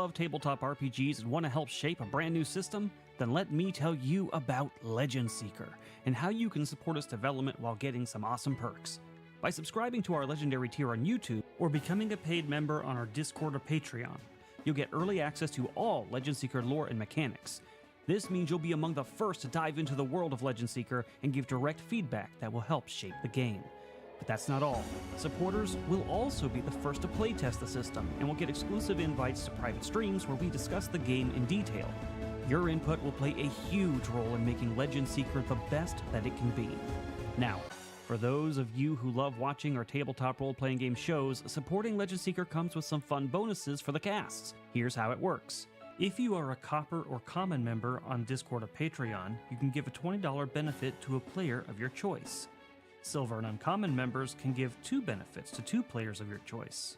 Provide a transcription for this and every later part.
love tabletop RPGs and want to help shape a brand new system? Then let me tell you about Legend Seeker and how you can support its development while getting some awesome perks. By subscribing to our Legendary tier on YouTube or becoming a paid member on our Discord or Patreon, you'll get early access to all Legend Seeker lore and mechanics. This means you'll be among the first to dive into the world of Legend Seeker and give direct feedback that will help shape the game. But that's not all. Supporters will also be the first to playtest the system and will get exclusive invites to private streams where we discuss the game in detail. Your input will play a huge role in making Legend Seeker the best that it can be. Now, for those of you who love watching our tabletop role-playing game shows, supporting Legend Seeker comes with some fun bonuses for the casts. Here's how it works. If you are a Copper or Common member on Discord or Patreon, you can give a $20 benefit to a player of your choice. Silver and Uncommon members can give 2 benefits to 2 players of your choice.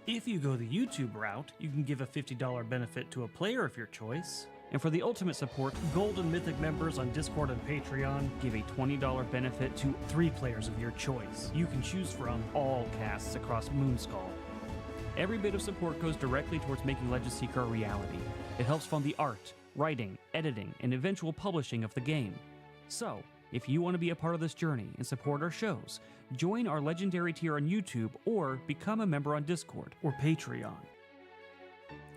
If you go the YouTube route, you can give a $50 benefit to a player of your choice. And for the ultimate support, Gold and Mythic members on Discord and Patreon give a $20 benefit to 3 players of your choice. You can choose from all casts across Moonskull. Every bit of support goes directly towards making Legend Seeker a reality. It helps fund the art, writing, editing, and eventual publishing of the game. So, if you want to be a part of this journey and support our shows, join our Legendary tier on YouTube or become a member on Discord or Patreon.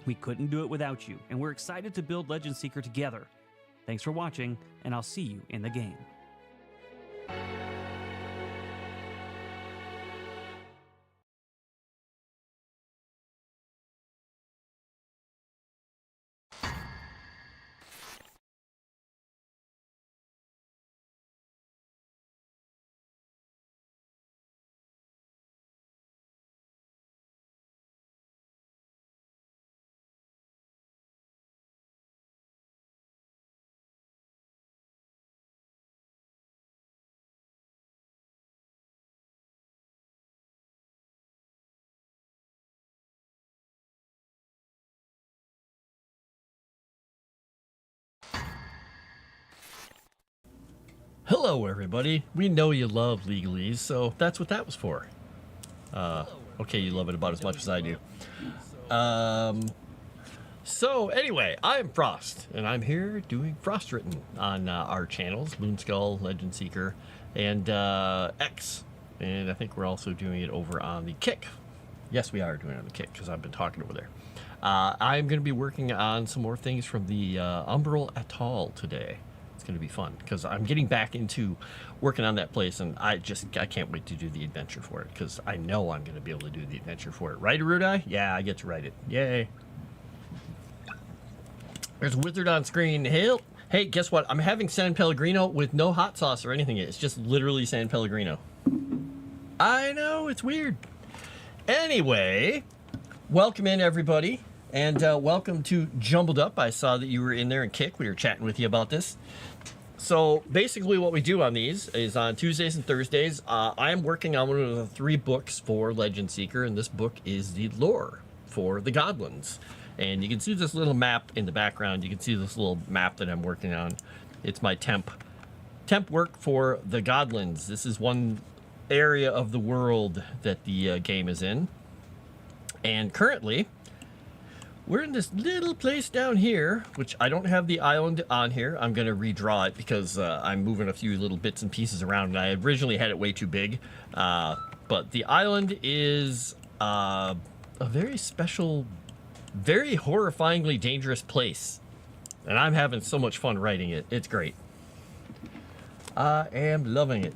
We couldn't do it without you, and we're excited to build Legend Seeker together. Thanks for watching, and I'll see you in the game. Hello everybody, we know you love legalese, so that's what that was for. Okay, you love it about as much as I do. So anyway, I'm Frost, and I'm here doing Frost Written on our channels, Moonskull, Legend Seeker, and X. And I think we're also doing it over on the Kick. Yes, we are doing it on the Kick, because I've been talking over there. I'm going to be working on some more things from the Umbral Atoll today. Going to be fun because I'm getting back into working on that place, and I can't wait to do the adventure for it because I know I'm going to be able to do the adventure for it. Right, Erudi? Yeah, I get to write it. Yay. There's a wizard on screen. Hey, guess what? I'm having San Pellegrino with no hot sauce or anything. It's just literally San Pellegrino. I know, it's weird. Anyway, welcome in everybody. And welcome to Jumbled Up. I saw that you were in there and Kick. We were chatting with you about this. So basically what we do on these is on Tuesdays and Thursdays, I am working on one of the 3 books for Legend Seeker, and this book is the lore for the Godlands. And you can see this little map in the background. You can see this little map that I'm working on. It's my temp work for the Godlands. This is one area of the world that the game is in. And currently, we're in this little place down here, which I don't have the island on here. I'm going to redraw it because I'm moving a few little bits and pieces around, and I originally had it way too big. But the island is a very special, very horrifyingly dangerous place. And I'm having so much fun writing it. It's great. I am loving it.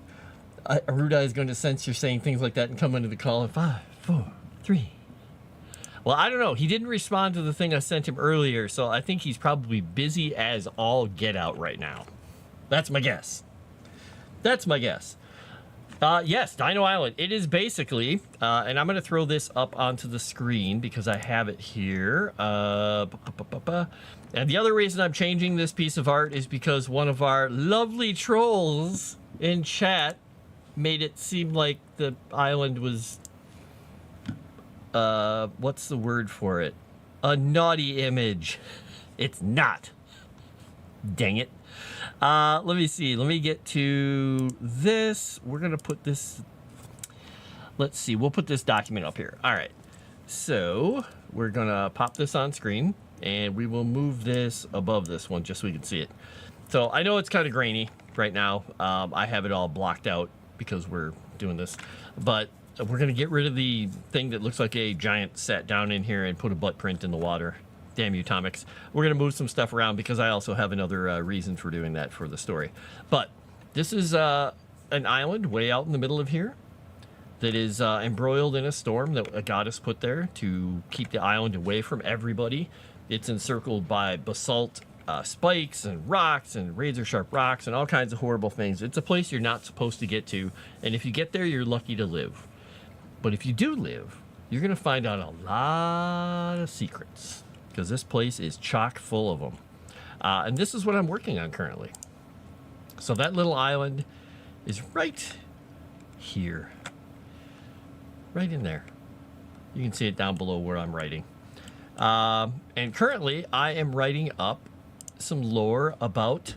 Erudi is going to sense you're saying things like that and come into the call in 5, 4, 3. Well, I don't know. He didn't respond to the thing I sent him earlier, so I think he's probably busy as all get out right now. That's my guess. That's my guess. Yes, Dino Island. It is basically, and I'm going to throw this up onto the screen because I have it here. And the other reason I'm changing this piece of art is because one of our lovely trolls in chat made it seem like the island was... what's the word for it? A naughty image. It's not. Dang it. Let me see. Let me get to this. We're going to put this... Let's see. We'll put this document up here. All right. So, we're gonna pop this on screen, and we will move this above this one just so we can see it. So I know it's kind of grainy right now. I have it all blocked out because we're doing this, but we're gonna get rid of the thing that looks like a giant sat down in here and put a butt print in the water. Damn you, Tomics. We're gonna move some stuff around because I also have another reason for doing that for the story. But this is an island way out in the middle of here that is embroiled in a storm that a goddess put there to keep the island away from everybody. It's encircled by basalt spikes and rocks and razor sharp rocks and all kinds of horrible things. It's a place you're not supposed to get to, and if you get there, you're lucky to live. But if you do live, you're gonna find out a lot of secrets because this place is chock full of them. And this is what I'm working on currently. So that little island is right here. Right in there. You can see it down below where I'm writing. And currently, I am writing up some lore about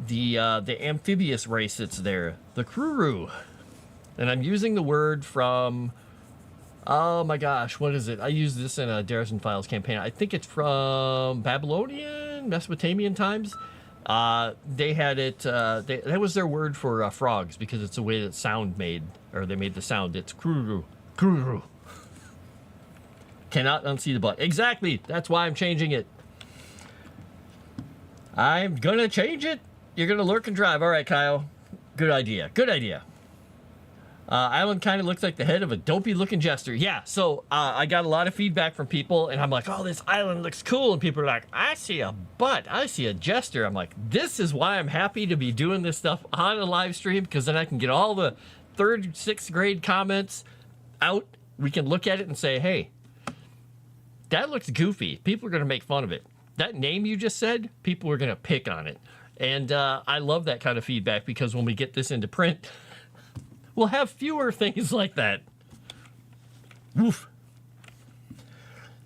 the amphibious race that's there, the Kruru. And I'm using the word from, oh my gosh, what is it? I used this in a Dares and Files campaign. I think it's from Babylonian, Mesopotamian times. They had it, that was their word for frogs because it's the way that sound made, or they made the sound. It's Kruru. Kruru. Cannot unsee the butt. Exactly. That's why I'm changing it. I'm gonna change it. You're gonna lurk and drive. All right, Kyle. Good idea. Good idea. Island kind of looks like the head of a dopey-looking jester. Yeah, so I got a lot of feedback from people, and I'm like, oh, this island looks cool. And people are like, I see a butt. I see a jester. I'm like, this is why I'm happy to be doing this stuff on a live stream, because then I can get all the 3rd, 6th grade comments out. We can look at it and say, hey, that looks goofy. People are going to make fun of it. That name you just said, people are going to pick on it. And I love that kind of feedback because when we get this into print, we'll have fewer things like that. Woof.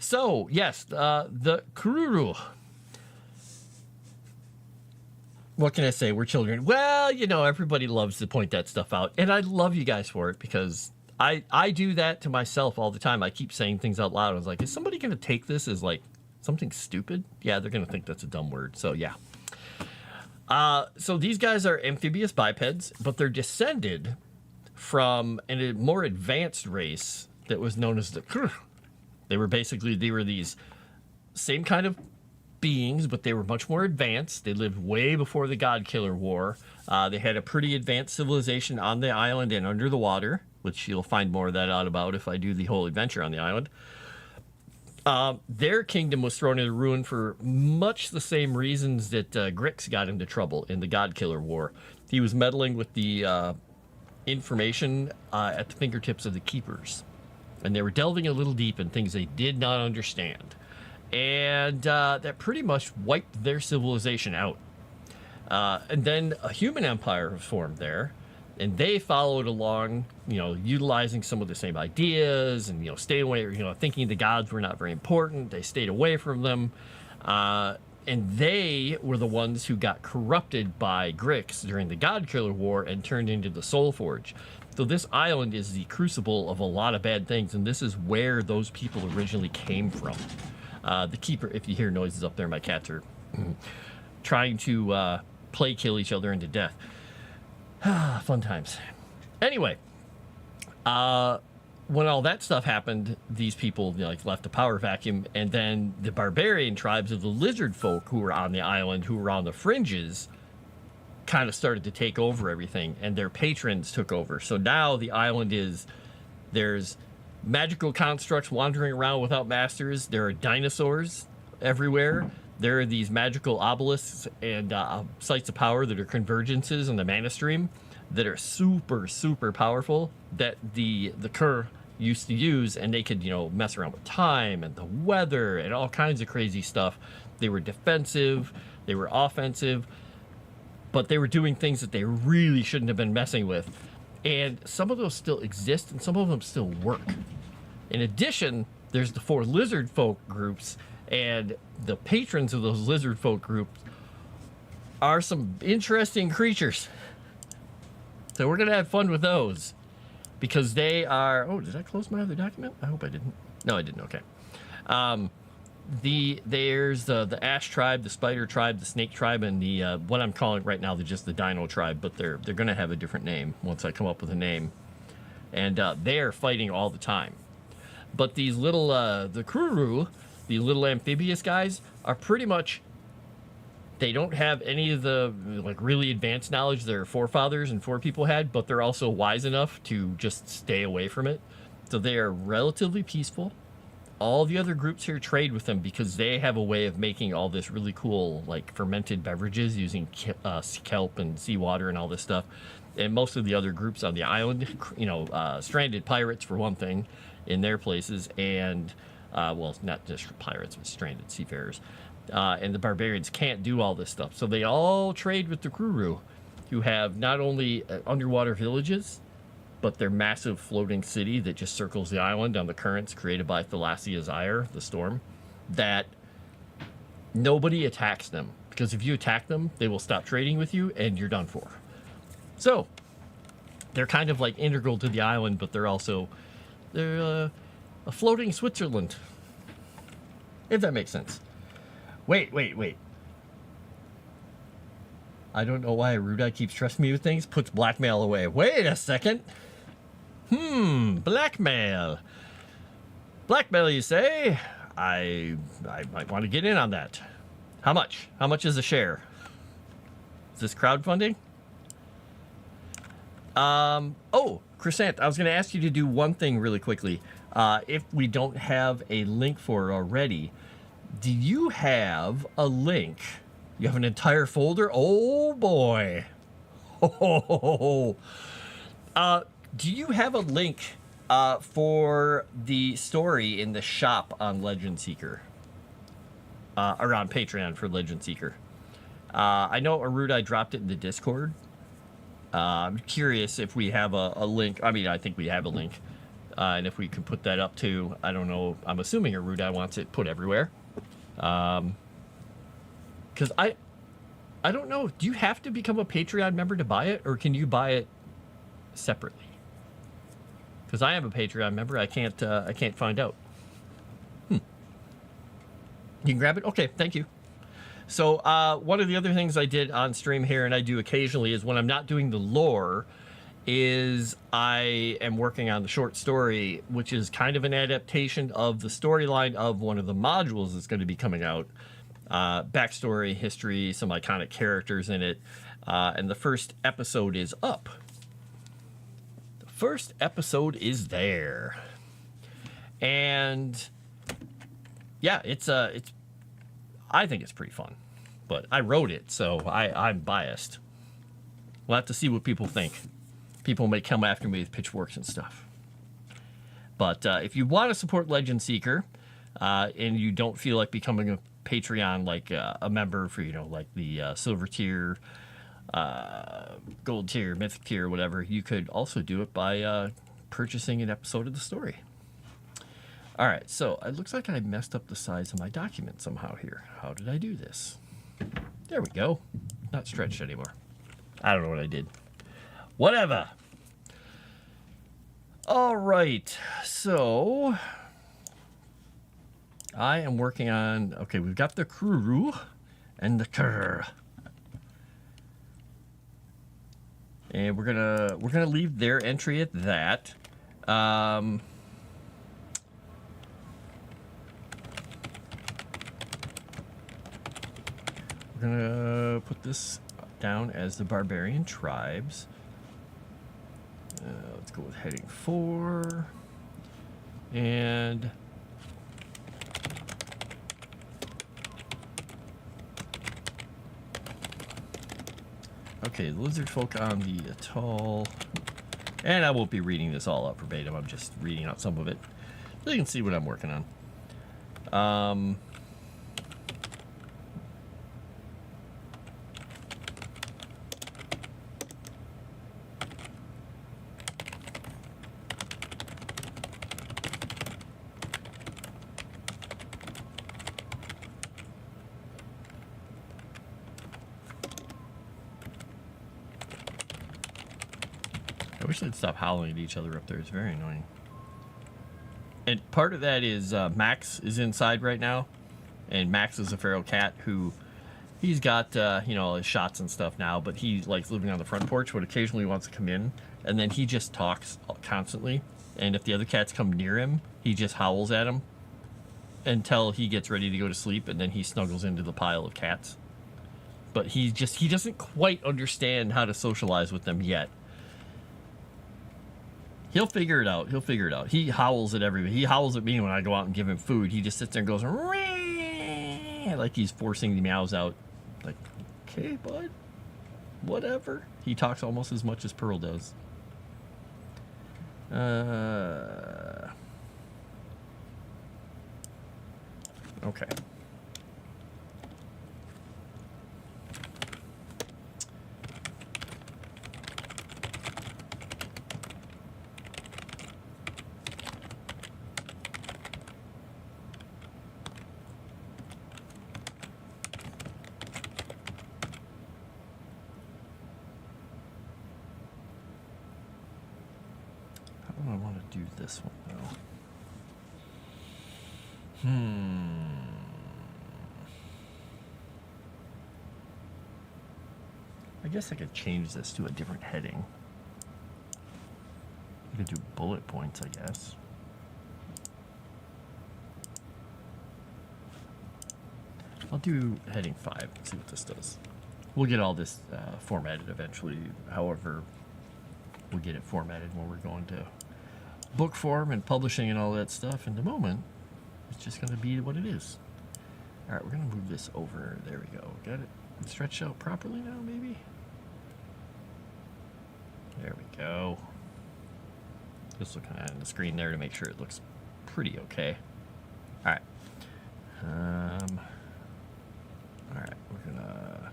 So, yes, the Kruru. What can I say? We're children. Well, you know, everybody loves to point that stuff out. And I love you guys for it because I do that to myself all the time. I keep saying things out loud. I was like, is somebody going to take this as like something stupid? Yeah, they're going to think that's a dumb word. So, yeah. So these guys are amphibious bipeds, but they're descended from a more advanced race that was known as the Krr. They were these same kind of beings, but they were much more advanced. They lived way before the God Killer War. They had a pretty advanced civilization on the island and under the water, which you'll find more of that out about if I do the whole adventure on the island. Their kingdom was thrown into ruin for much the same reasons that Grix got into trouble in the God Killer War. He was meddling with the information at the fingertips of the keepers, and they were delving a little deep in things they did not understand, and that pretty much wiped their civilization out. And then a human empire was formed there, and they followed along, you know, utilizing some of the same ideas and, you know, staying away, you know, thinking the gods were not very important. They stayed away from them. And they were the ones who got corrupted by Grix during the God Killer War and turned into the Soul Forge. So this island is the crucible of a lot of bad things, and this is where those people originally came from. The Keeper, if you hear noises up there, my cats are trying to play kill each other into death. Fun times. Anyway, when all that stuff happened, these people, you know, like left a power vacuum, and then the barbarian tribes of the lizard folk who were on the island, who were on the fringes, kind of started to take over everything, and their patrons took over. So now the island there's magical constructs wandering around without masters. There are dinosaurs everywhere. There are these magical obelisks and sites of power that are convergences in the mana stream that are super, super powerful that the Kerr used to use, and they could, you know, mess around with time and the weather and all kinds of crazy stuff. They were defensive, they were offensive, but they were doing things that they really shouldn't have been messing with. And some of those still exist, and some of them still work. In addition, there's the 4 lizard folk groups, and the patrons of those lizard folk groups are some interesting creatures. So we're going to have fun with those because they are... Oh, did I close my other document? I hope I didn't. No, I didn't. Okay. There's the Ash tribe, the Spider tribe, the Snake tribe, and the what I'm calling right now just the Dino tribe, but they're gonna have a different name once I come up with a name. And they are fighting all the time. But these little the Kruru, the little amphibious guys, are pretty much, they don't have any of the like really advanced knowledge their forefathers and forepeople had, but they're also wise enough to just stay away from it. So they are relatively peaceful. All the other groups here trade with them because they have a way of making all this really cool like fermented beverages using kelp and seawater and all this stuff. And most of the other groups on the island, stranded pirates for one thing in their places, and well, not just pirates, but stranded seafarers. And the barbarians can't do all this stuff. So they all trade with the Kruru, who have not only underwater villages, but their massive floating city that just circles the island on the currents created by Thalassia's ire, the storm, that nobody attacks them. Because if you attack them, they will stop trading with you and you're done for. So they're kind of like integral to the island, but they're a floating Switzerland. If that makes sense. Wait. I don't know why Erudi keeps trusting me with things. Puts blackmail away. Wait a second. Blackmail. Blackmail, you say? I might want to get in on that. How much? How much is a share? Is this crowdfunding? Oh, Crescent, I was going to ask you to do one thing really quickly. If we don't have a link for it already, do you have a link? You have an entire folder? Oh, boy. Do you have a link for the story in the shop on Legend Seeker? Or on Patreon for Legend Seeker? I know Erudi dropped it in the Discord. I'm curious if we have a link. I mean, I think we have a link. And if we could put that up too. I don't know. I'm assuming Erudi wants it put everywhere. Because I don't know. Do you have to become a Patreon member to buy it? Or can you buy it separately? Because I am a Patreon member. I can't find out. You can grab it? Okay, thank you. So one of the other things I did on stream here, and I do occasionally, is when I'm not doing the lore, is I am working on the short story, which is kind of an adaptation of the storyline of one of the modules that's going to be coming out. Backstory, history, some iconic characters in it. And the first episode is up. The first episode is there. And yeah, it's I think it's pretty fun, but I wrote it, so I'm biased. We'll have to see what people think. People may come after me with pitchforks and stuff. But if you want to support Legend Seeker, and you don't feel like becoming a Patreon, like a member for, like the silver tier, gold tier, mythic tier, whatever, you could also do it by purchasing an episode of the story. All right, so it looks like I messed up the size of my document somehow here. How did I do this? There we go. Not stretched anymore. I don't know what I did. Whatever. All right, so I am working on, okay, we've got the Kruru and the Kur. And we're gonna leave their entry at that. We're gonna put this down as the barbarian tribes. Let's go with heading 4. And okay, lizard folk on the atoll. And I won't be reading this all out verbatim. I'm just reading out some of it so you can see what I'm working on. I wish they'd stop howling at each other up there. It's very annoying. And part of that is Max is inside right now, and Max is a feral cat who he's got his shots and stuff now, but he likes living on the front porch, but occasionally wants to come in, and then he just talks constantly. And if the other cats come near him, he just howls at them until he gets ready to go to sleep, and then he snuggles into the pile of cats. But he doesn't quite understand how to socialize with them yet. He'll figure it out. He howls at everybody. He howls at me when I go out and give him food. He just sits there and goes, "Ree!" like he's forcing the meows out. Like, okay, bud, whatever. He talks almost as much as Pearl does. Okay. I want to do this one though. I guess I could change this to a different heading. I could do bullet points, I guess. I'll do heading 5 and see what this does. We'll get all this formatted eventually. However, we'll get it formatted when we're going to book form and publishing and all that stuff. In the moment, it's just going to be what it is. All right, we're going to move this over. There we go. Got it stretched out properly now, maybe? There we go. Just looking at the screen there to make sure it looks pretty okay. All right. All right, we're going to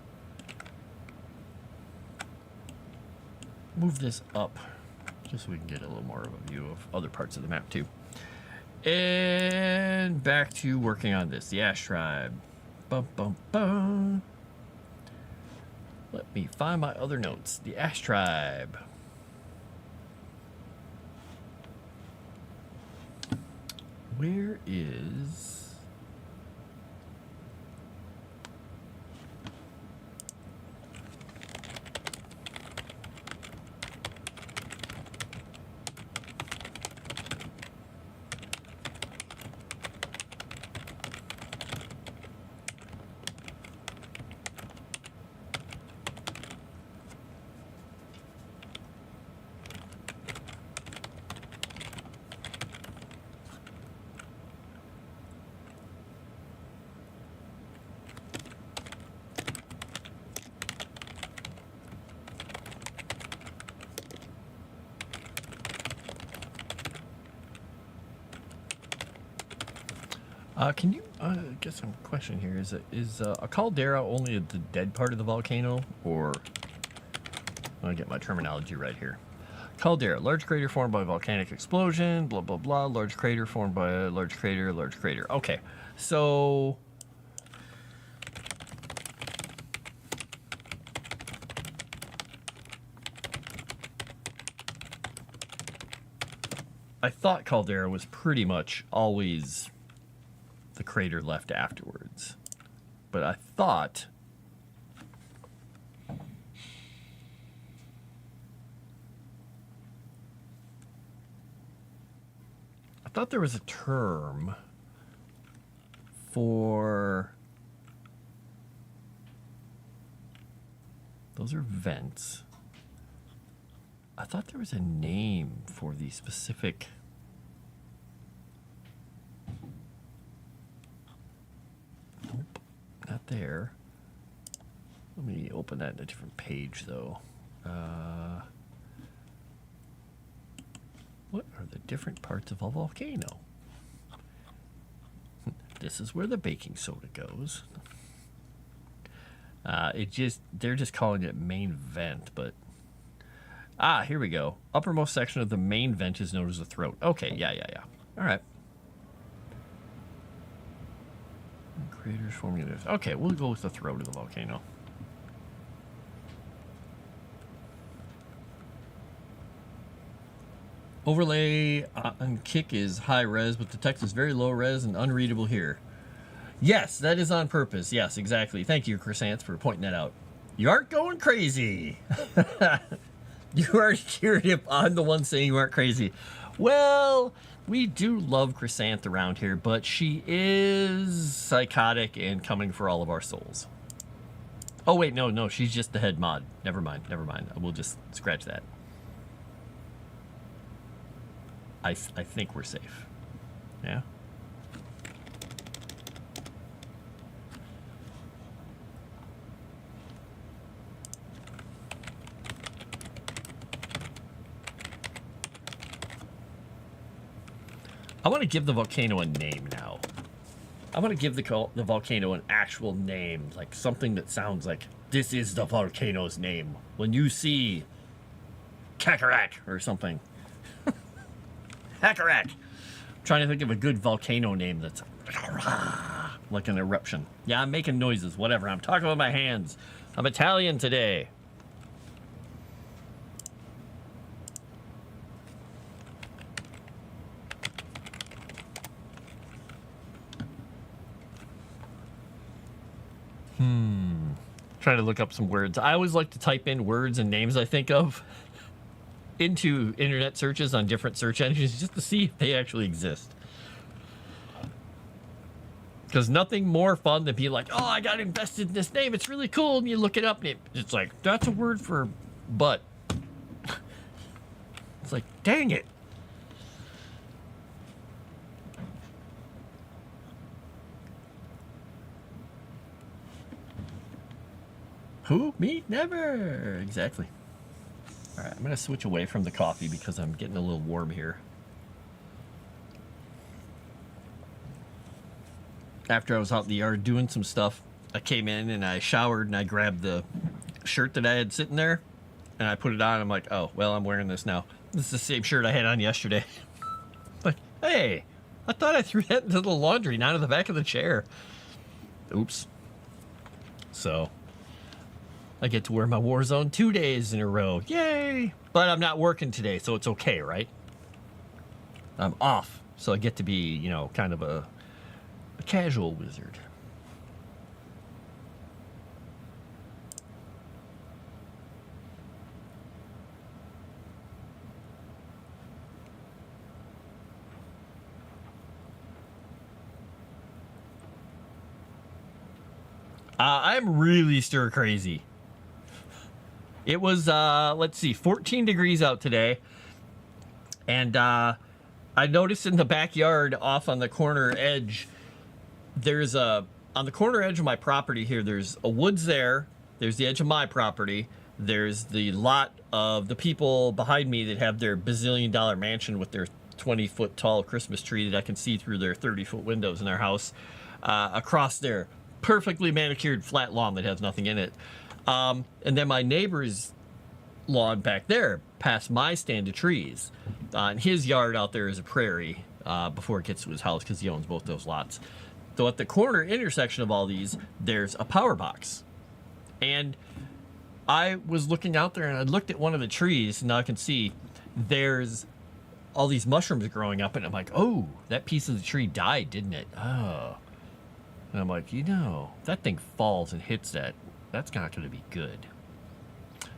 move this up just so we can get a little more of a view of other parts of the map too. And back to working on this, the Ash Tribe. Bum, bum, bum. Let me find my other notes. The Ash Tribe. Where is... can you, I guess some question here, is a caldera only the dead part of the volcano, or, I want to get my terminology right here. Caldera, large crater formed by volcanic explosion, blah, blah, blah, large crater formed by a large crater. Okay, so... I thought caldera was pretty much always the crater left afterwards, but I thought there was a term for those are vents. I thought there was a name for the specific. Nope, not there. Let me open that in a different page, though. What are the different parts of a volcano? This is where the baking soda goes. They're just calling it main vent, but here we go. Uppermost section of the main vent is known as the throat. Okay, yeah. All right. Craters forming this. Okay, we'll go with the throat of the volcano. Overlay on Kick is high res, but the text is very low res and unreadable here. Yes, that is on purpose. Yes, exactly. Thank you, Chrysanth, for pointing that out. You aren't going crazy. You already cured if I'm the one saying you aren't crazy. Well, we do love Chrysanth around here, but she is psychotic and coming for all of our souls. Oh, wait, no, she's just the head mod. Never mind. We'll just scratch that. I think we're safe. Yeah? I want to give the volcano a name now. I want to give the volcano an actual name, like something that sounds like, this is the volcano's name. When you see Kakarot or something. Kakarot. I'm trying to think of a good volcano name that's like an eruption. Yeah, I'm making noises, whatever. I'm talking with my hands. I'm Italian today. Trying to look up some words. I always like to type in words and names I think of into internet searches on different search engines just to see if they actually exist. Because nothing more fun than being like, oh, I got invested in this name. It's really cool. And you look it up and it's like, that's a word for butt. It's like, dang it. Who? Me? Never. Exactly. All right, I'm going to switch away from the coffee because I'm getting a little warm here. After I was out in the yard doing some stuff, I came in and I showered and I grabbed the shirt that I had sitting there and I put it on. I'm like, oh, well, I'm wearing this now. This is the same shirt I had on yesterday. Like, hey, I thought I threw that into the laundry, not in the back of the chair. Oops. So I get to wear my Warzone 2 days in a row. Yay! But I'm not working today, so it's okay, right? I'm off, so I get to be, you know, kind of a casual wizard. I'm really stir crazy. It was, let's see, 14 degrees out today. And I noticed in the backyard off on the corner edge, there's on the corner edge of my property here, there's a woods there. There's the edge of my property. There's the lot of the people behind me that have their bazillion-dollar mansion with their 20-foot tall Christmas tree that I can see through their 30-foot windows in their house. Across their perfectly manicured flat lawn that has nothing in it. And then my neighbor's lawn back there past my stand of trees. And his yard out there is a prairie before it gets to his house because he owns both those lots. So at the corner intersection of all these, there's a power box. And I was looking out there and I looked at one of the trees and now I can see there's all these mushrooms growing up and I'm like, oh, that piece of the tree died, didn't it? Oh. And I'm like, you know, that thing falls and hits that. That's not going to be good.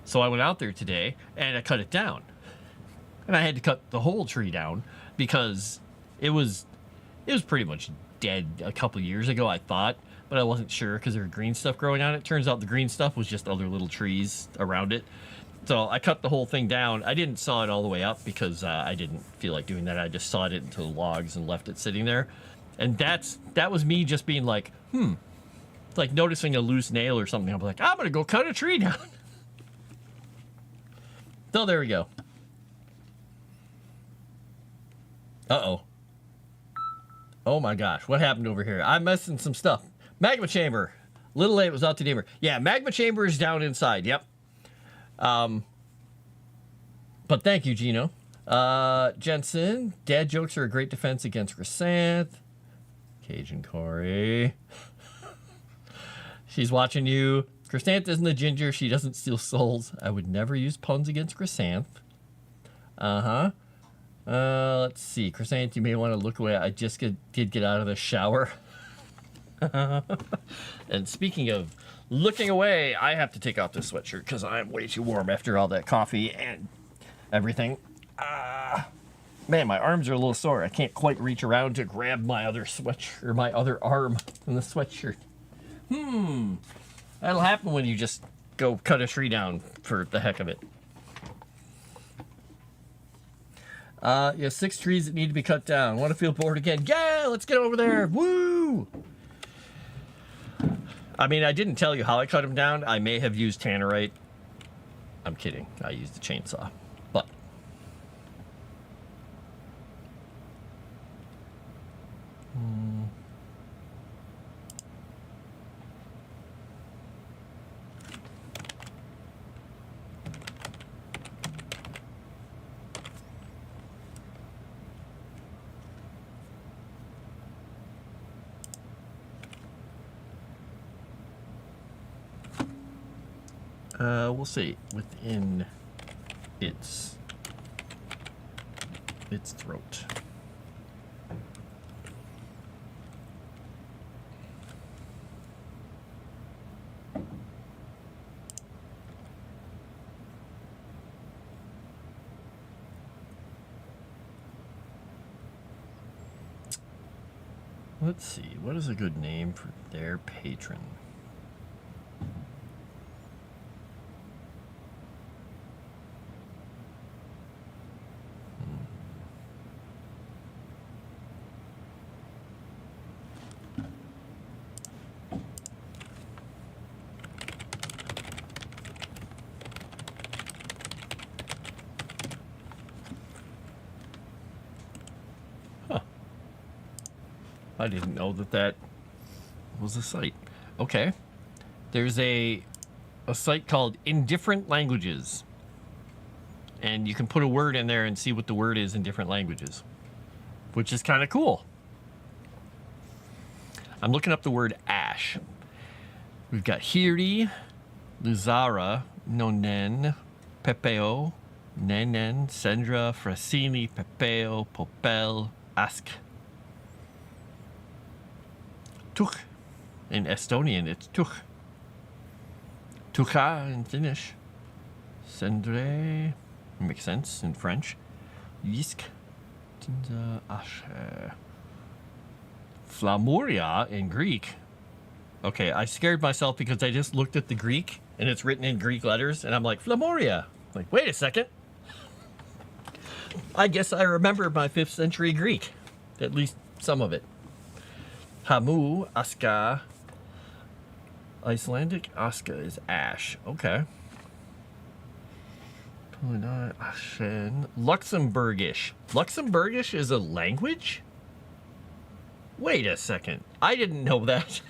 So I went out there today and I cut it down. And I had to cut the whole tree down because it was pretty much dead a couple years ago, I thought. But I wasn't sure because there was green stuff growing on it. Turns out the green stuff was just other little trees around it. So I cut the whole thing down. I didn't saw it all the way up because I didn't feel like doing that. I just sawed it into the logs and left it sitting there. And that was me just being like, like noticing a loose nail or something. I'm like, I'm going to go cut a tree down. So there we go. Uh-oh. Oh my gosh, what happened over here? I'm messing some stuff. Magma chamber. Little late, was out to neighbor. Yeah, magma chamber is down inside. Yep. But thank you, Gino. Jensen, dad jokes are a great defense against Chrysanth. Cajun Corey. She's watching you. Chrysanth isn't a ginger. She doesn't steal souls. I would never use puns against Chrysanth. Uh-huh. Let's see. Chrysanth, you may want to look away. I just did get out of the shower. And speaking of looking away, I have to take off this sweatshirt because I'm way too warm after all that coffee and everything. Man, my arms are a little sore. I can't quite reach around to grab my other sweatshirt, or my other arm in the sweatshirt. That'll happen when you just go cut a tree down for the heck of it. You have 6 trees that need to be cut down. Want to feel bored again? Yeah, let's get over there. Woo! I mean, I didn't tell you how I cut them down. I may have used tannerite. I'm kidding. I used a chainsaw. But we'll see within its throat. Let's see, what is a good name for their patron? I didn't know that was a site. Okay. There's a site called Indifferent Languages. And you can put a word in there and see what the word is in different languages, which is kind of cool. I'm looking up the word ash. We've got Hiri, Luzara, Nonen, Pepeo, Nenen, Sendra, Frasini, Pepeo, Popel, Ask. Tuch. In Estonian, it's Tuch. Tucha in Finnish. Sendre makes sense in French. Yisk. Tinza Ashe. Flamuria in Greek. Okay, I scared myself because I just looked at the Greek and it's written in Greek letters and I'm like, Flamuria. Like, wait a second. I guess I remember my 5th century Greek. At least some of it. Hamu, Aska. Icelandic Aska is ash. Okay. Ashen. Luxembourgish. Luxembourgish is a language? Wait a second. I didn't know that.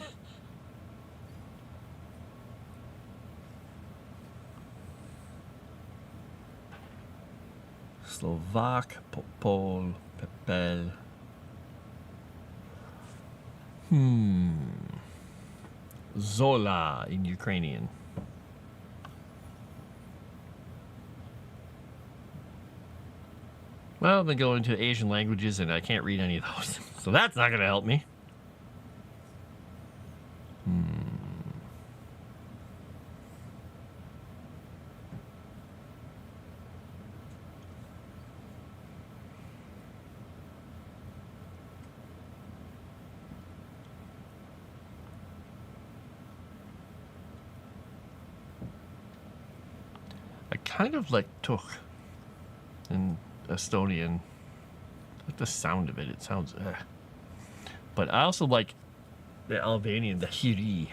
Slovak, Popol, Pepel. Zola in Ukrainian. Well, then go into Asian languages and I can't read any of those. So that's not going to help me. I kind of like Tuch in Estonian. I like the sound of it. It sounds... But I also like the Albanian, the Hiri.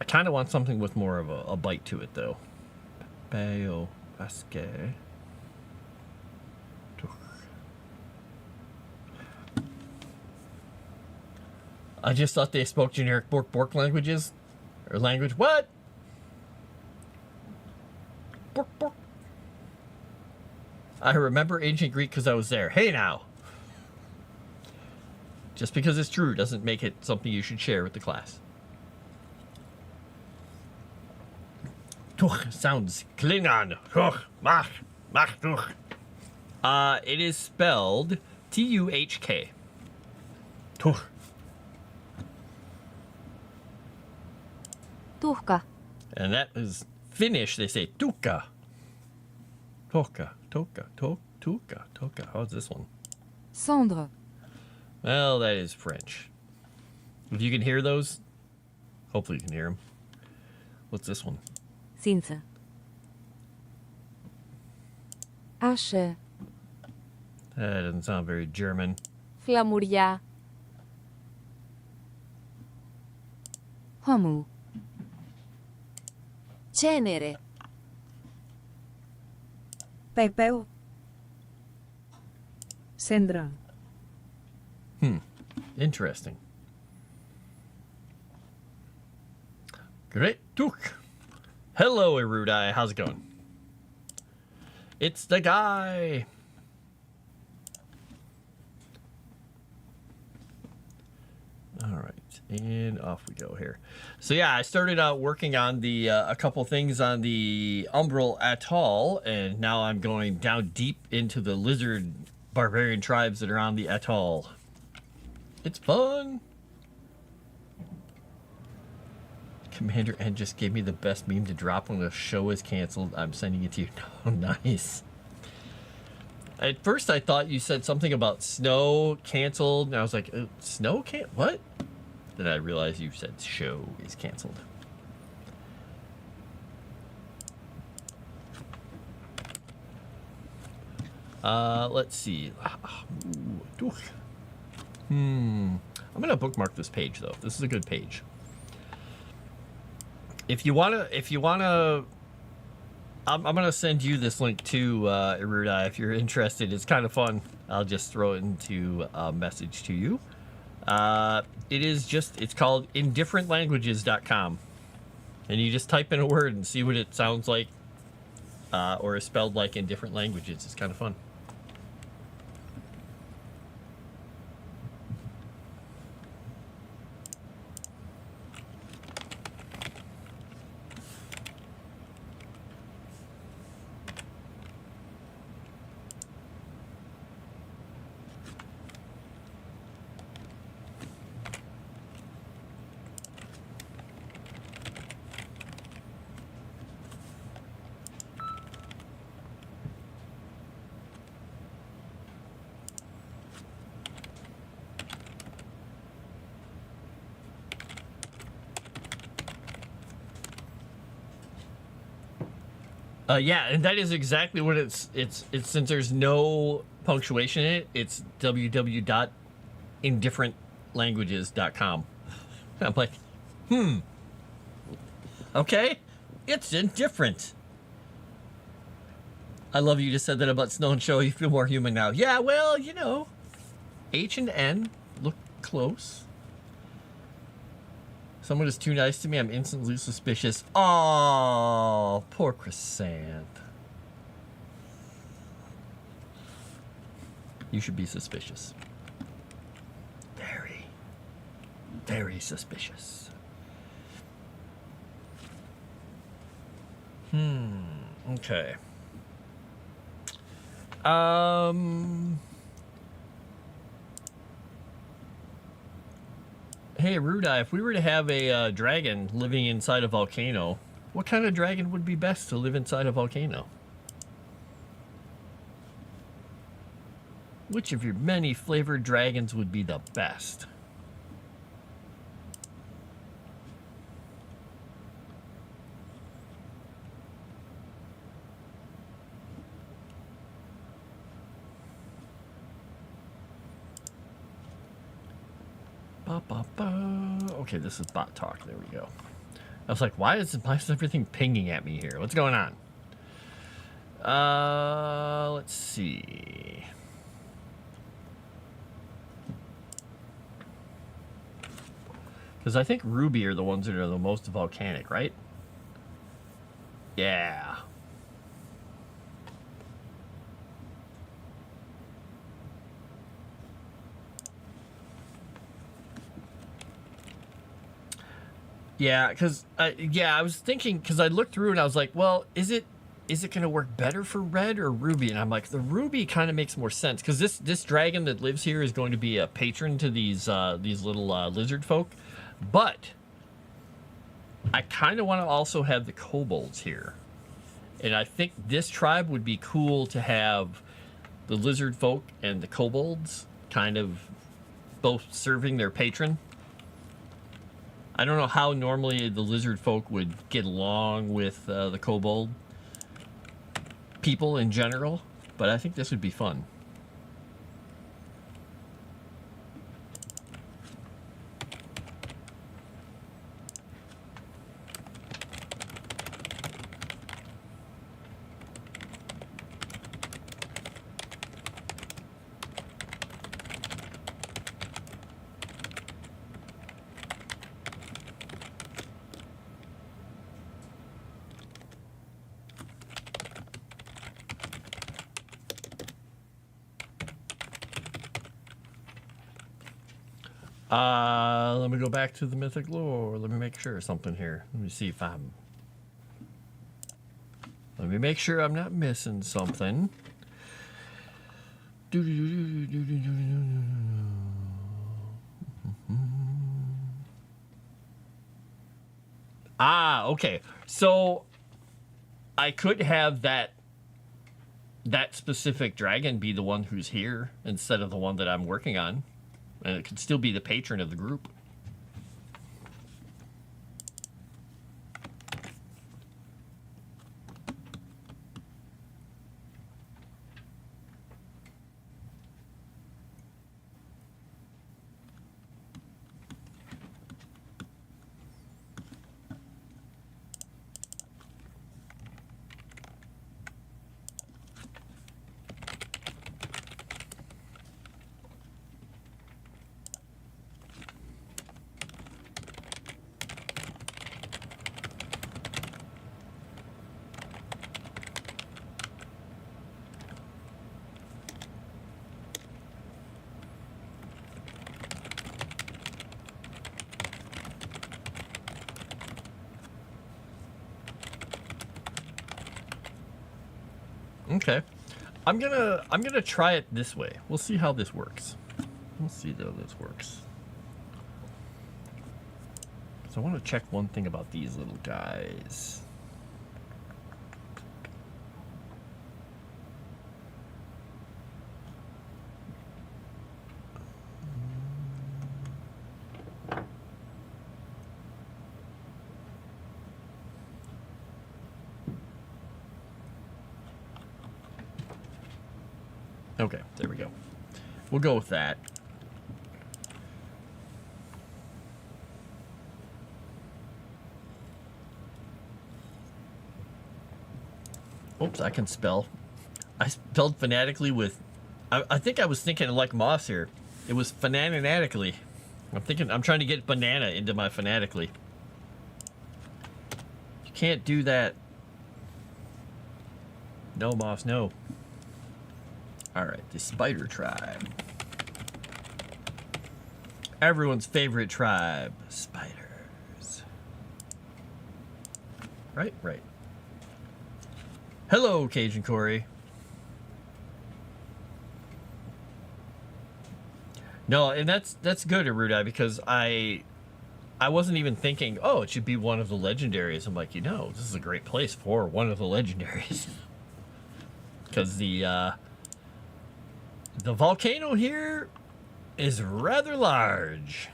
I kind of want something with more of a bite to it, though. Peo Aske. I just thought they spoke generic Bork languages. Or language. What? Bork. I remember ancient Greek because I was there. Hey now! Just because it's true doesn't make it something you should share with the class. Tuch sounds Klingon. Tuch, mach. Mach durch. It is spelled Tuhk. Tuch. Tuhka. And that is Finnish. They say tuka. Toka, toka, tuka, toka. How's this one? Cendre. Well, that is French. If you can hear those, hopefully you can hear them. What's this one? Cinza. Asche. That doesn't sound very German. Flamuria. Homu. Cenere. Pepeu. Cendra. Interesting. Great Duke. Hello, Erudi. How's it going? It's the guy. All right, and off we go here. So yeah, I started out working on the a couple things on the Umbral Atoll, and now I'm going down deep into the lizard barbarian tribes that are on the atoll. It's fun. Commander N just gave me the best meme to drop when the show is canceled. I'm sending it to you. Oh, nice. At first, I thought you said something about snow canceled, and I was like, snow can't? What? Then I realized you said show is canceled. Let's see. I'm gonna bookmark this page though. This is a good page. If you wanna, I'm gonna send you this link to Erudi if you're interested. It's kind of fun. I'll just throw it into a message to you. It's called indifferentlanguages.com, and you just type in a word and see what it sounds like, or is spelled like in different languages. It's kind of fun. Yeah, and that is exactly what it's since there's no punctuation in it, it's www.indifferentlanguages.com. I'm like, okay, it's indifferent. I love you just said that about Snow and Show. You feel more human now. Yeah, well, you know, H and N look close. Someone is too nice to me, I'm instantly suspicious. Oh, poor Crescent. You should be suspicious. Very, very suspicious. Okay. Hey, Erudi, if we were to have a dragon living inside a volcano, what kind of dragon would be best to live inside a volcano? Which of your many flavored dragons would be the best? Okay, this is bot talk. There we go. I was like, why is everything pinging at me here? What's going on? Let's see. Because I think Ruby are the ones that are the most volcanic, right? Yeah. Yeah, because I was thinking, because I looked through and I was like, well, is it is it going to work better for red or ruby? And I'm like, the ruby kind of makes more sense because this dragon that lives here is going to be a patron to these little lizard folk. But I kind of want to also have the kobolds here. And I think this tribe would be cool to have the lizard folk and the kobolds kind of both serving their patron. I don't know how normally the lizard folk would get along with the kobold people in general, but I think this would be fun. Let me go back to the mythic lore. Let me make sure something here. Let me see if I'm... Let me make sure I'm not missing something. Ah, okay. So I could have that specific dragon be the one who's here instead of the one that I'm working on. And it could still be the patron of the group. Okay. I'm gonna try it this way. We'll see how this works. We'll see how this works. So I want to check one thing about these little guys. Okay, there we go. We'll go with that. Oops, I can spell. I spelled fanatically with... I think I was thinking like Moss here. It was fananatically. I'm trying to get banana into my fanatically. You can't do that. No, Moss, no. Alright, the spider tribe. Everyone's favorite tribe. Spiders. Right. Hello, Cajun Corey. No, and that's good, Erudi, because I wasn't even thinking, oh, it should be one of the legendaries. I'm like, this is a great place for one of the legendaries. Because the volcano here is rather large.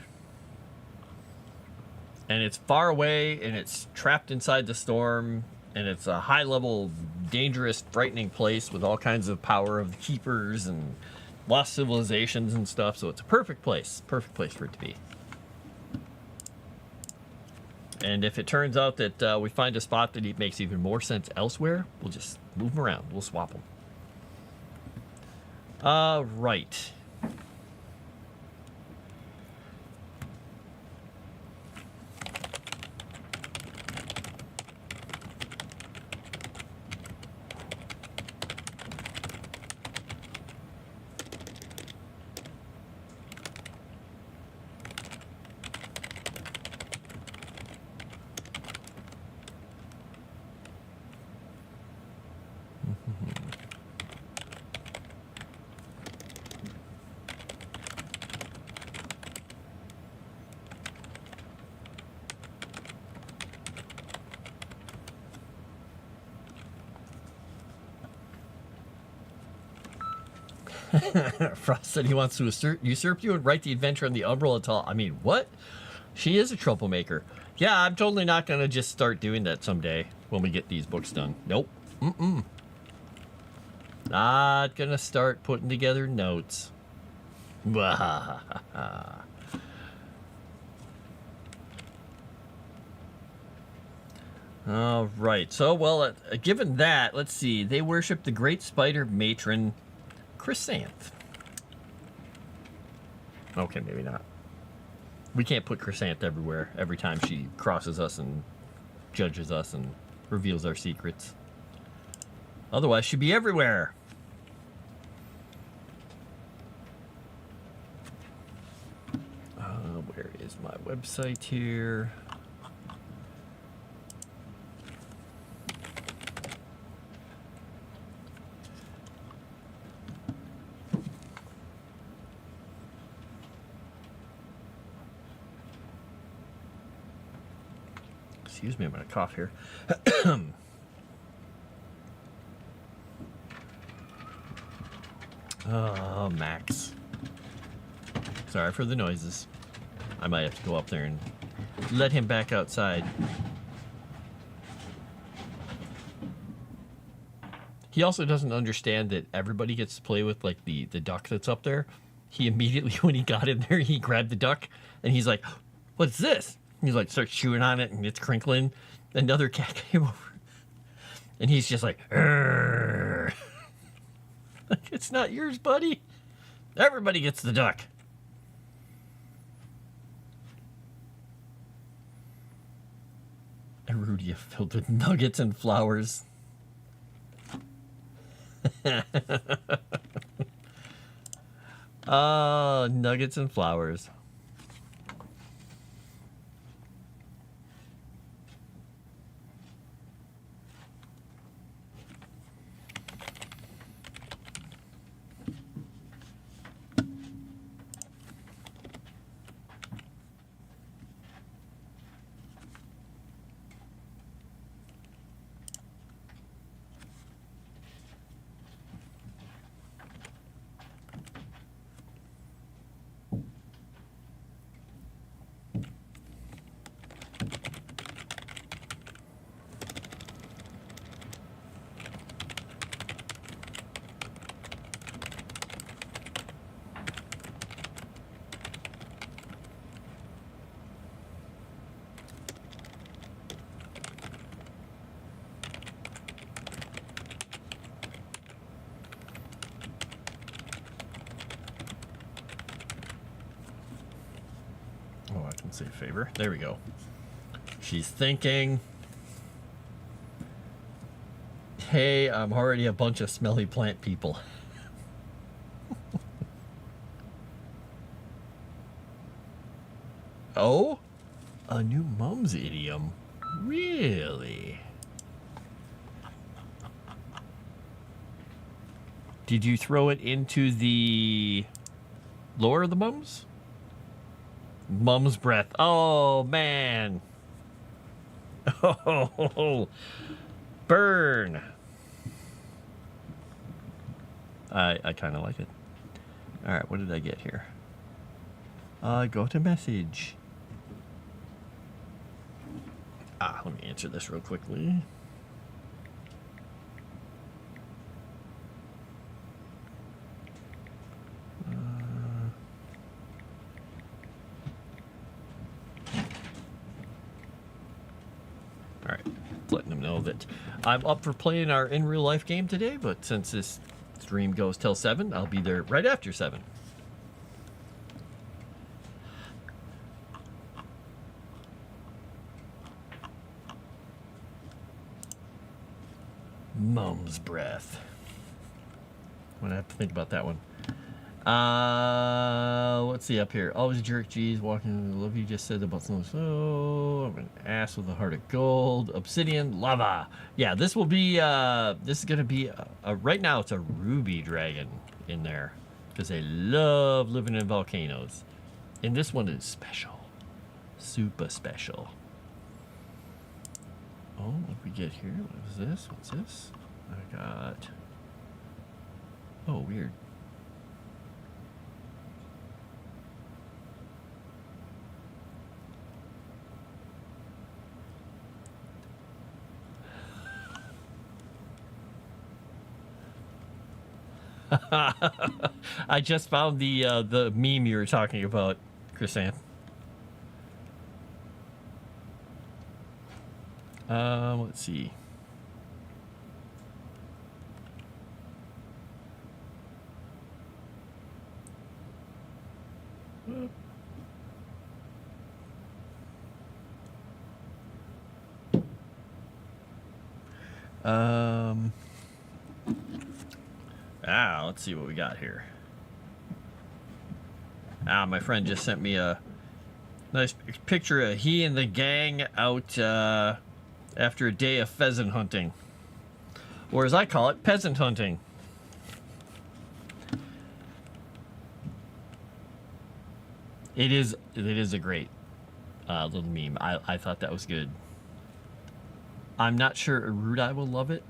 And it's far away, and it's trapped inside the storm, and it's a high-level, dangerous, frightening place with all kinds of power of the keepers and lost civilizations and stuff, so it's a perfect place for it to be. And if it turns out that we find a spot that makes even more sense elsewhere, we'll just move them around. We'll swap them. Right. Frost said he wants to usurp you and write the adventure on the Umbrella Tall. I mean, what? She is a troublemaker. Yeah, I'm totally not going to just start doing that someday when we get these books done. Nope. Not going to start putting together notes. All right. So, well, given that, let's see. They worship the great spider matron, Chrysanth. Okay, maybe not. We can't put Chrysanth everywhere every time she crosses us and judges us and reveals our secrets. Otherwise, she'd be everywhere. Where is my website here? Excuse me, I'm going to cough here. Oh, Max. Sorry for the noises. I might have to go up there and let him back outside. He also doesn't understand that everybody gets to play with, like, the duck that's up there. He immediately, when he got in there, he grabbed the duck, and he's like, what's this? He's like, starts chewing on it, and it's crinkling. Another cat came over, and he's just like, like, it's not yours, buddy. Everybody gets the duck. Erudi filled with nuggets and flowers. Oh, nuggets and flowers. Oh, I can say favor. There we go. She's thinking, hey, I'm already a bunch of smelly plant people. Oh? A new mums idiom? Really? Did you throw it into the lore of the mums? Mum's breath. Oh, man. Oh, burn. I kind of like it. All right, what did I get here? I got a message. Let me answer this real quickly. Alright, letting them know that I'm up for playing our in real life game today, but since this stream goes till 7, I'll be there right after 7. Mum's breath. I'm gonna have to think about that one. Let's see up here. Always jerk, geez, walking. Love you just said about something. So I'm an ass with a heart of gold. Obsidian lava. Yeah, this will be. This is gonna be right now. It's a ruby dragon in there because they love living in volcanoes, and this one is special, super special. Oh, what did we get here? What is this? What's this? I got. Oh, weird. I just found the meme you were talking about, Chrisanne. Let's see. Let's see what we got here. My friend just sent me a nice picture of he and the gang out after a day of pheasant hunting. Or as I call it, peasant hunting. It is a great little meme. I thought that was good. I'm not sure Erudi will love it,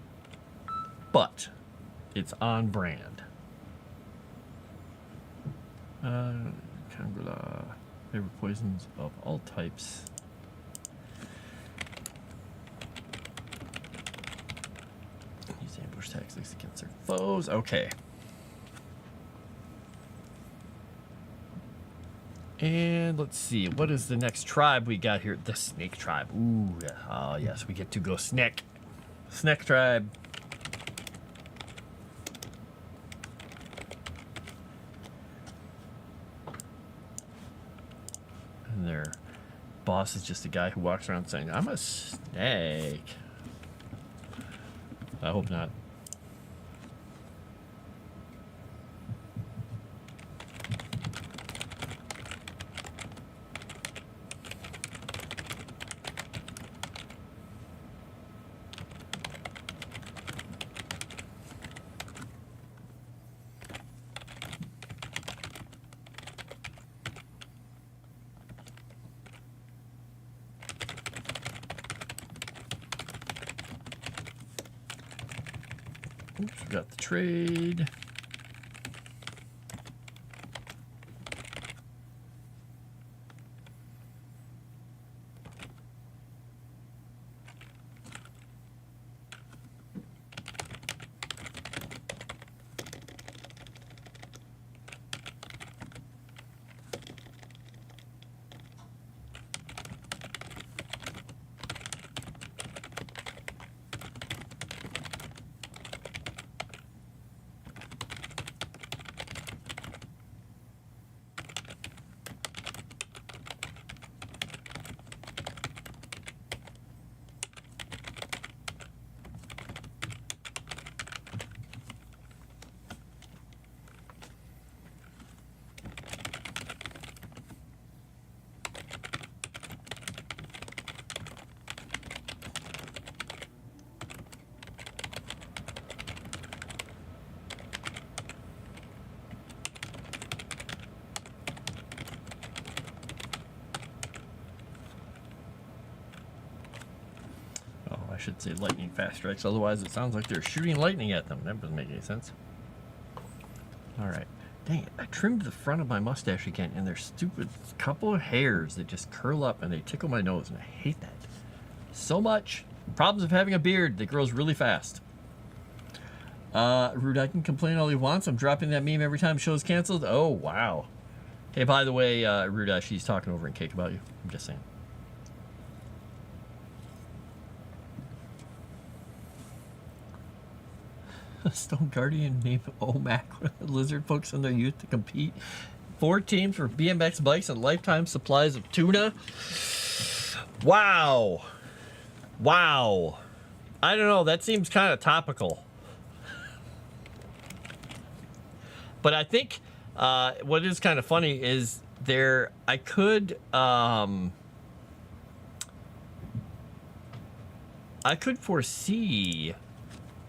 but it's on brand. Cangula, favorite poisons of all types. Use ambush tactics against their foes. Okay. And let's see, what is the next tribe we got here? The Snake Tribe. Ooh, oh yes, we get to go Snake. Snake Tribe. And their boss is just a guy who walks around saying, I'm a snake. I hope not. Oops, we got the trade. I should say lightning fast strikes, otherwise it sounds like they're shooting lightning at them. That doesn't make any sense. Alright. Dang it, I trimmed the front of my mustache again, and there's stupid couple of hairs that just curl up and they tickle my nose, and I hate that so much. Problems of having a beard that grows really fast. Erudi can complain all he wants. I'm dropping that meme every time show's canceled. Oh, wow. Hey, by the way, Erudi, she's talking over in cake about you. I'm just saying. Stone Guardian named OMAC lizard folks in their youth to compete. 4 teams for BMX bikes and lifetime supplies of tuna. Wow. Wow. I don't know. That seems kind of topical. But I think what is kind of funny is I could foresee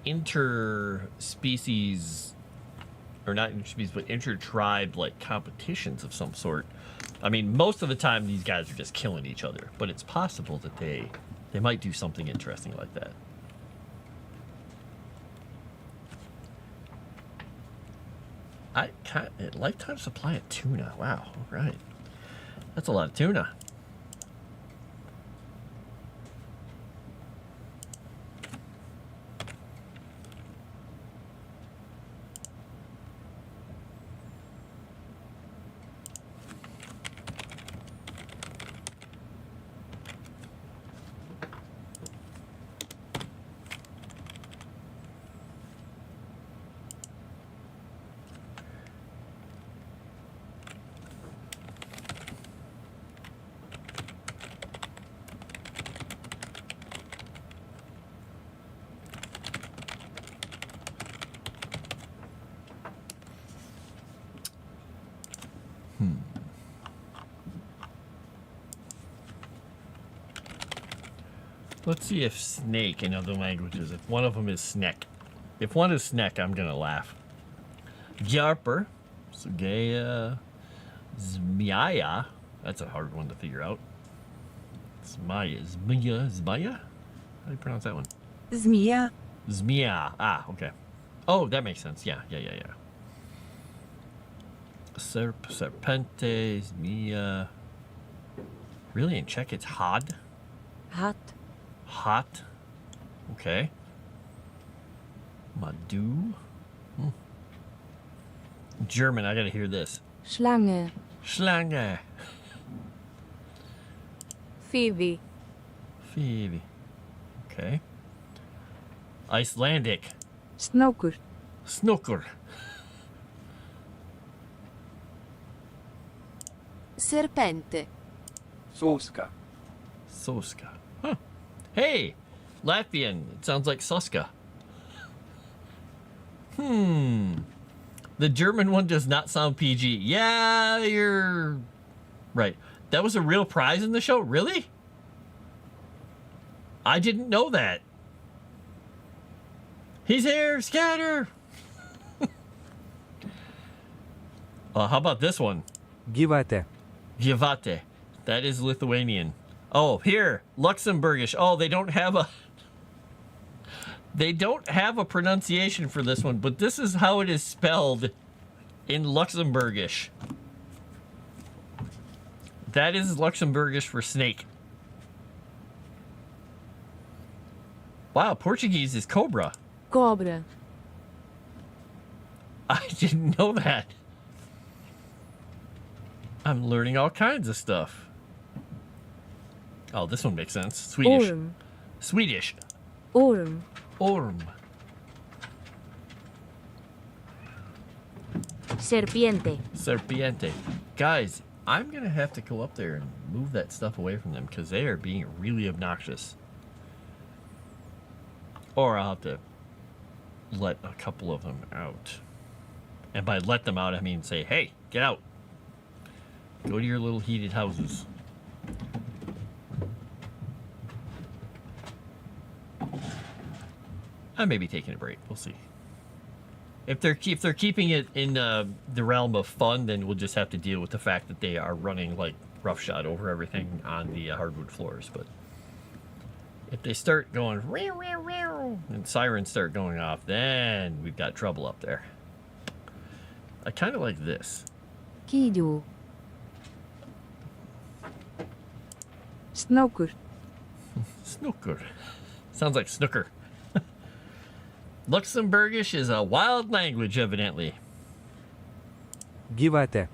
interspecies, or not interspecies, but intertribe like competitions of some sort. I mean, most of the time these guys are just killing each other, but it's possible that they might do something interesting like that. Lifetime supply of tuna. Wow, all right. That's a lot of tuna. Let's see if snake in other languages, if one of them is snack. If one is snack, I'm gonna laugh. Jarper, Sugea, Zmiaya. That's a hard one to figure out. Zmaya? How do you pronounce that one? Zmija. Zmia. Ah, okay. Oh, that makes sense. Yeah. Serpente, Zmia. Really? In Czech, it's had? Hat. Hot. Okay. Madu. German, I gotta hear this. Schlange. Schlange. Phoebe. Phoebe. Okay. Icelandic. Snoker. Snooker. Serpente. Soska. Soska. Huh. Hey! Latvian. It sounds like Soska. The German one does not sound PG. Yeah, you're right. That was a real prize in the show? Really? I didn't know that. He's here! Scatter! How about this one? Gyvate. Gyvate. That is Lithuanian. Oh, here, Luxembourgish. Oh, they don't have a pronunciation for this one, but this is how it is spelled in Luxembourgish. That is Luxembourgish for snake. Wow, Portuguese is cobra. Cobra. I didn't know that. I'm learning all kinds of stuff. Oh, this one makes sense. Swedish. Orm. Swedish. Orm. Orm. Serpiente. Serpiente. Guys, I'm going to have to go up there and move that stuff away from them because they are being really obnoxious. Or I'll have to let a couple of them out. And by let them out, I mean say, hey, get out. Go to your little heated houses. I may be taking a break. We'll see. If they're keeping it in the realm of fun, then we'll just have to deal with the fact that they are running like roughshod over everything on the hardwood floors. But if they start going reow, reow, reow, and sirens start going off, then we've got trouble up there. I kind of like this. Kidu. Snoker. Snooker. Sounds like snooker. Luxembourgish is a wild language, evidently. Gyvate.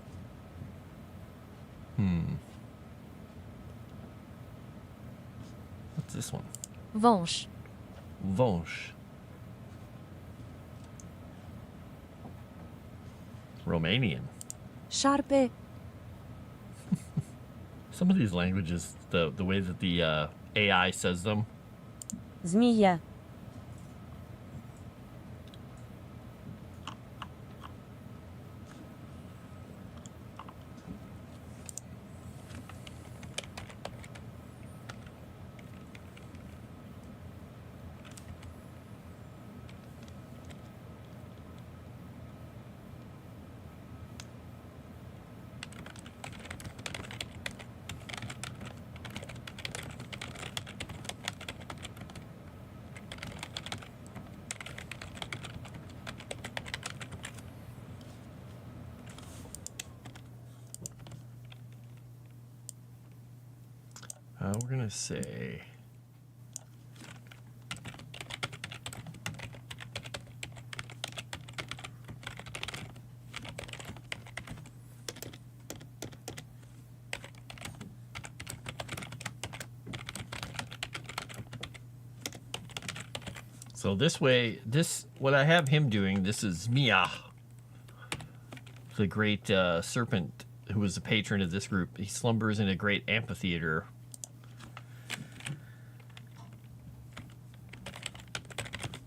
What's this one? Vanche. Vanche. Romanian. Sharpe. Some of these languages, the way that the AI says them. Zmija. We're gonna say so this way, what I have him doing, this is Mia, the great serpent who was the patron of this group. He slumbers in a great amphitheater.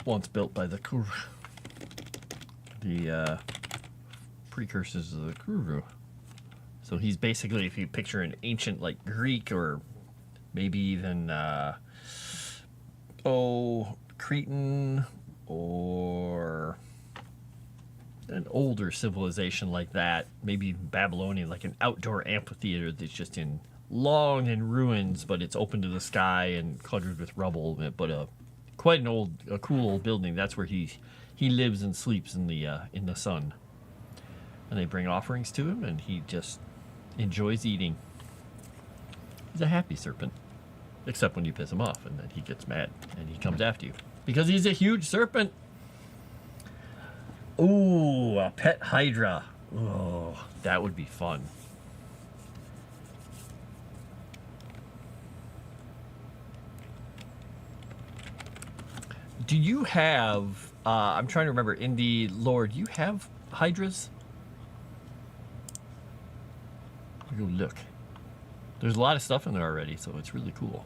Once built by the precursors of the Kuru. So he's basically, if you picture an ancient like Greek or maybe even Cretan or an older civilization like that, maybe even Babylonian, like an outdoor amphitheater that's just in long in ruins, but it's open to the sky and cluttered with rubble. But quite a cool old building. That's where he lives and sleeps in the sun. And they bring offerings to him, and he just enjoys eating. He's a happy serpent, except when you piss him off, and then he gets mad and he comes after you because he's a huge serpent. Ooh, a pet hydra. Oh, that would be fun. Do you have, I'm trying to remember, in the lore, do you have hydras? Go look. There's a lot of stuff in there already, so it's really cool.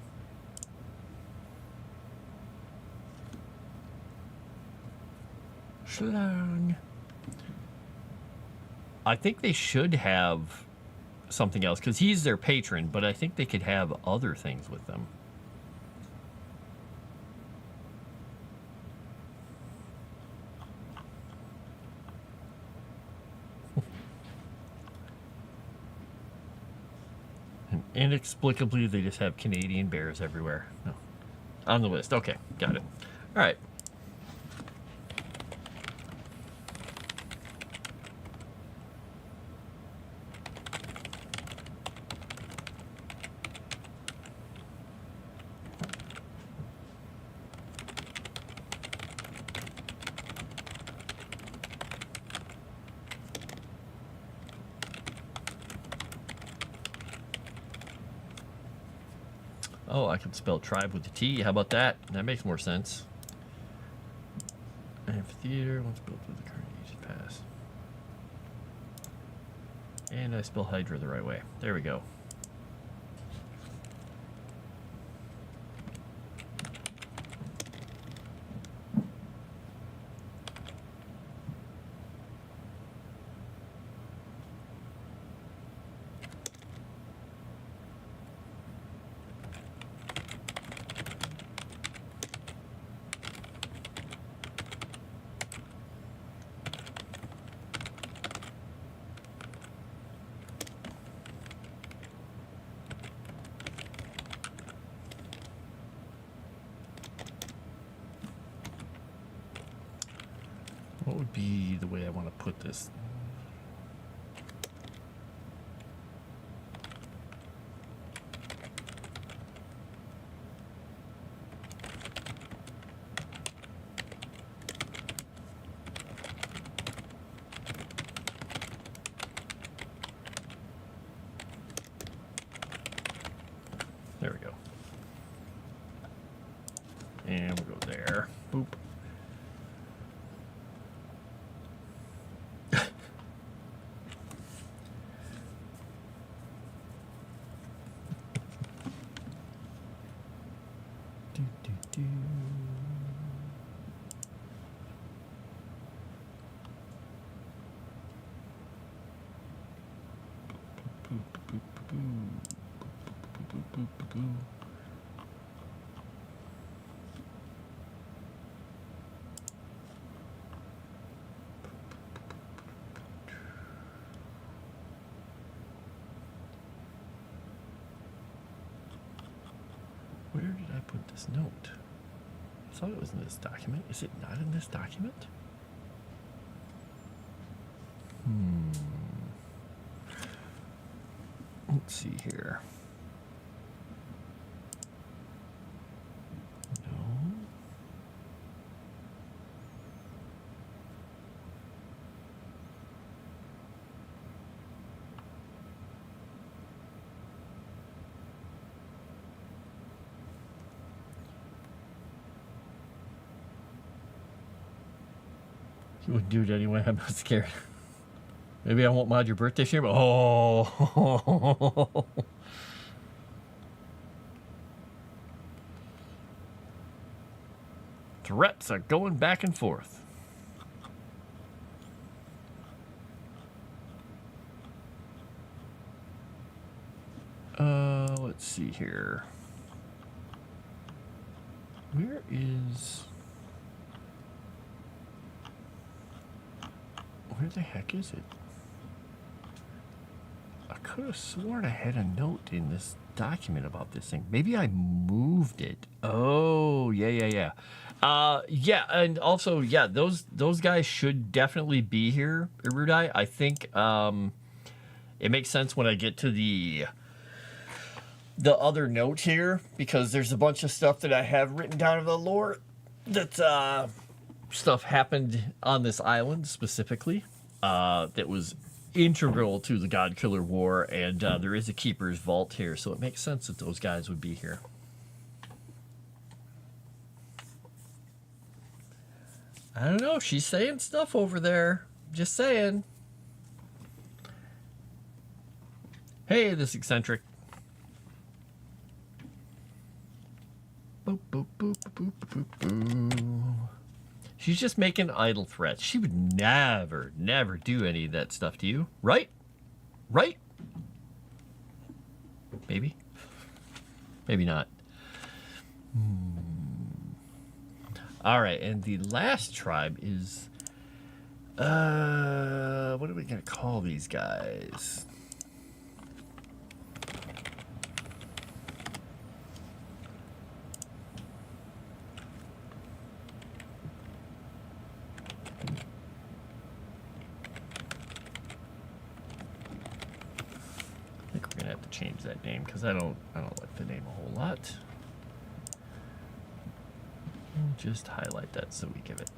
Schlang. I think they should have something else, because he's their patron, but I think they could have other things with them. And inexplicably, they just have Canadian bears everywhere. No. On the list. Okay, got it. All right. Oh, I can spell tribe with a T. How about that? That makes more sense. Amphitheater, once built with the current Aegis Pass. And I spell Hydra the right way. There we go. What would be the way I want to put this? There we go. And we'll go there. Boop. Where did I put this note? I thought it was in this document. Is it not in this document? Let's see here. No. You wouldn't do it anyway. I'm not scared. Maybe I won't mod your birthday stream. Oh. Threats are going back and forth. see here. Where the heck is it? I could have sworn I had a note in this document about this thing. Maybe I moved it. Oh, yeah. Yeah, and also, yeah, those guys should definitely be here, Erudi. I think it makes sense when I get to the other note here, because there's a bunch of stuff that I have written down in the lore that stuff happened on this island specifically that was integral to the God Killer War, and there is a Keeper's Vault here, so it makes sense that those guys would be here. I don't know, she's saying stuff over there. Just saying. Hey, this eccentric. Boop, boop, boop, boop, boop, boop. She's just making idle threats. She would never do any of that stuff to you. Right? Right? Maybe. Maybe not. All right, and the last tribe is... what are we going to call these guys? I think we're going to have to change that name because I don't like the name a whole lot. Just highlight that so we give it.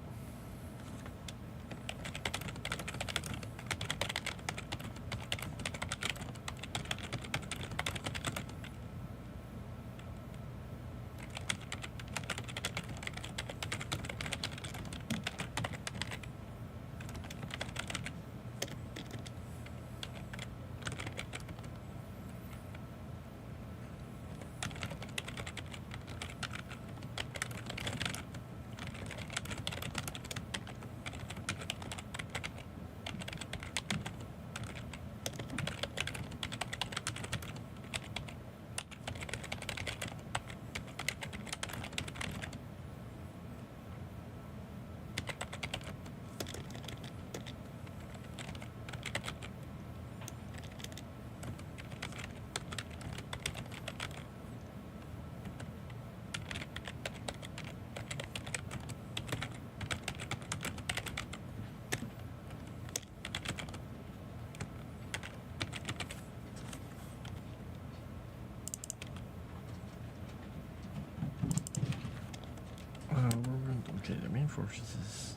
Okay, the main forces is...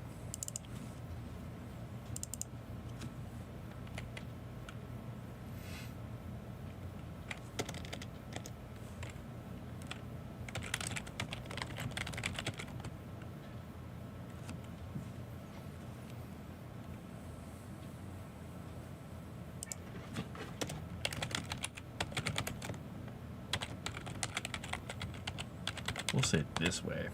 We'll say it this way.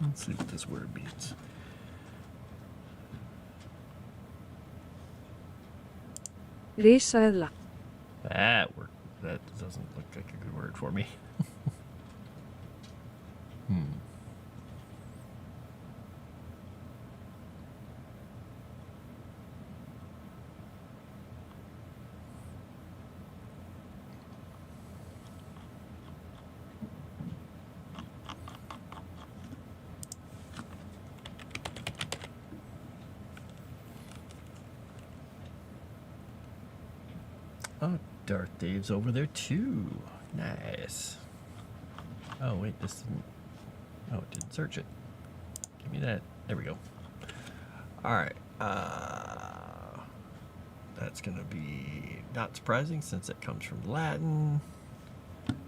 Let's see what this word means. Risala. That word. That doesn't look like a good word for me. Oh, Darth Dave's over there too. Nice. Oh, wait, this didn't... Oh, it didn't search it. Give me that. There we go. Alright. That's going to be not surprising since it comes from Latin.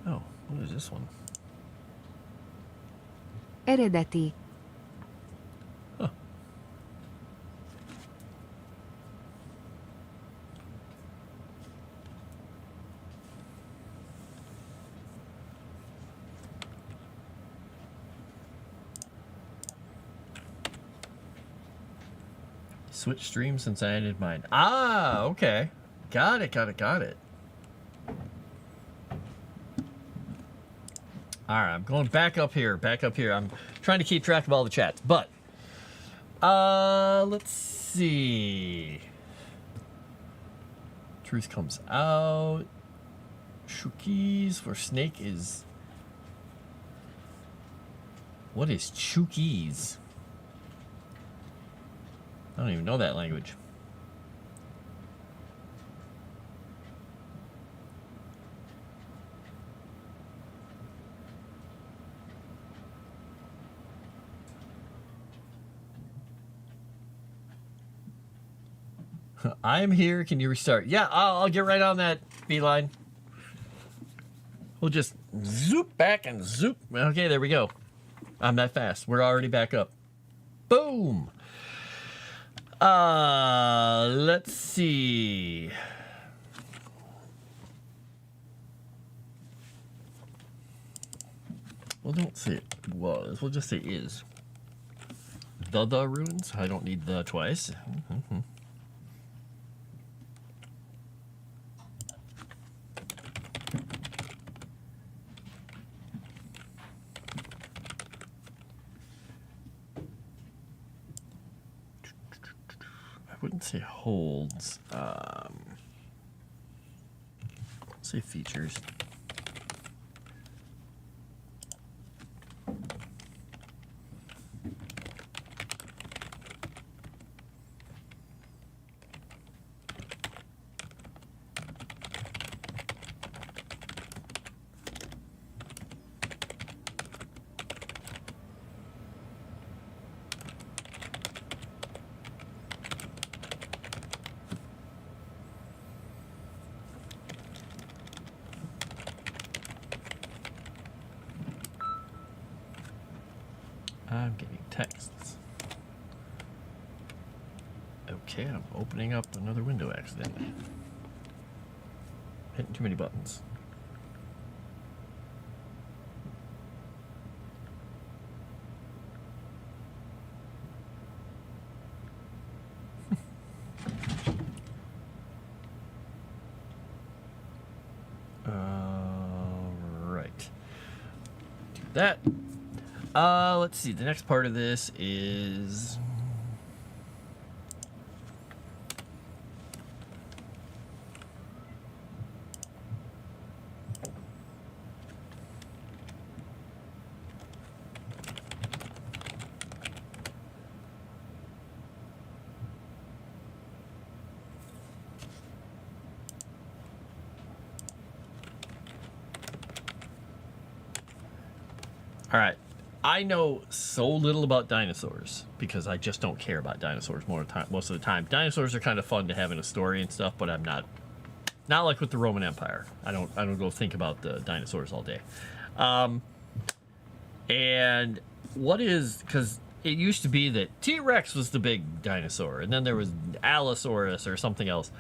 Oh, What is this one? Eredeti. Huh. Switch streams since I ended mine. Ah, okay. Got it. Alright, I'm going back up here. I'm trying to keep track of all the chats, but let's see. Truth comes out. Shookies for snake is. What is Chukis? I don't even know that language. I'm here. Can you restart? Yeah, I'll get right on that, Beeline. We'll just zoop back and zoop. Okay, there we go. I'm that fast. We're already back up. Boom. Let's see. Well, don't say it was. We'll just say is. The ruins. I don't need the twice. I wouldn't say holds. Say features. I'm getting texts. Okay, I'm opening up another window accidentally. Hitting too many buttons. Right. Do that. Let's see. The next part of this is all right. I know so little about dinosaurs because I just don't care about dinosaurs most of the time. Dinosaurs are kind of fun to have in a story and stuff, but I'm not like with the Roman Empire. I don't go think about the dinosaurs all day. And what is, because it used to be that T-Rex was the big dinosaur, and then there was Allosaurus or something else.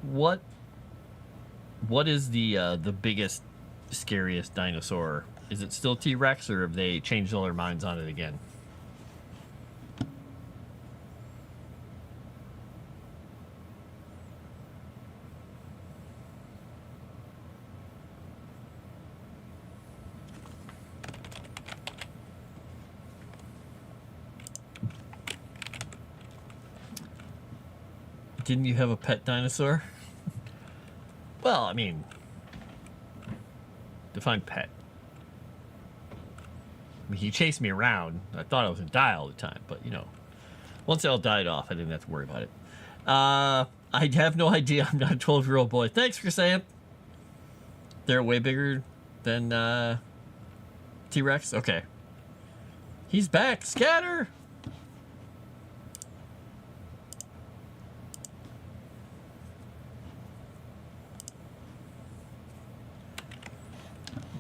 What is the biggest, scariest dinosaur? Is it still T-Rex, or have they changed all their minds on it again? Didn't you have a pet dinosaur? Well, I mean, define pet. I mean, he chased me around. I thought I was gonna die all the time, but you know, once they all died off, I didn't have to worry about it. I have no idea. I'm not a 12-year-old boy. Thanks for saying. They're way bigger than T-Rex. Okay, he's back. Scatter.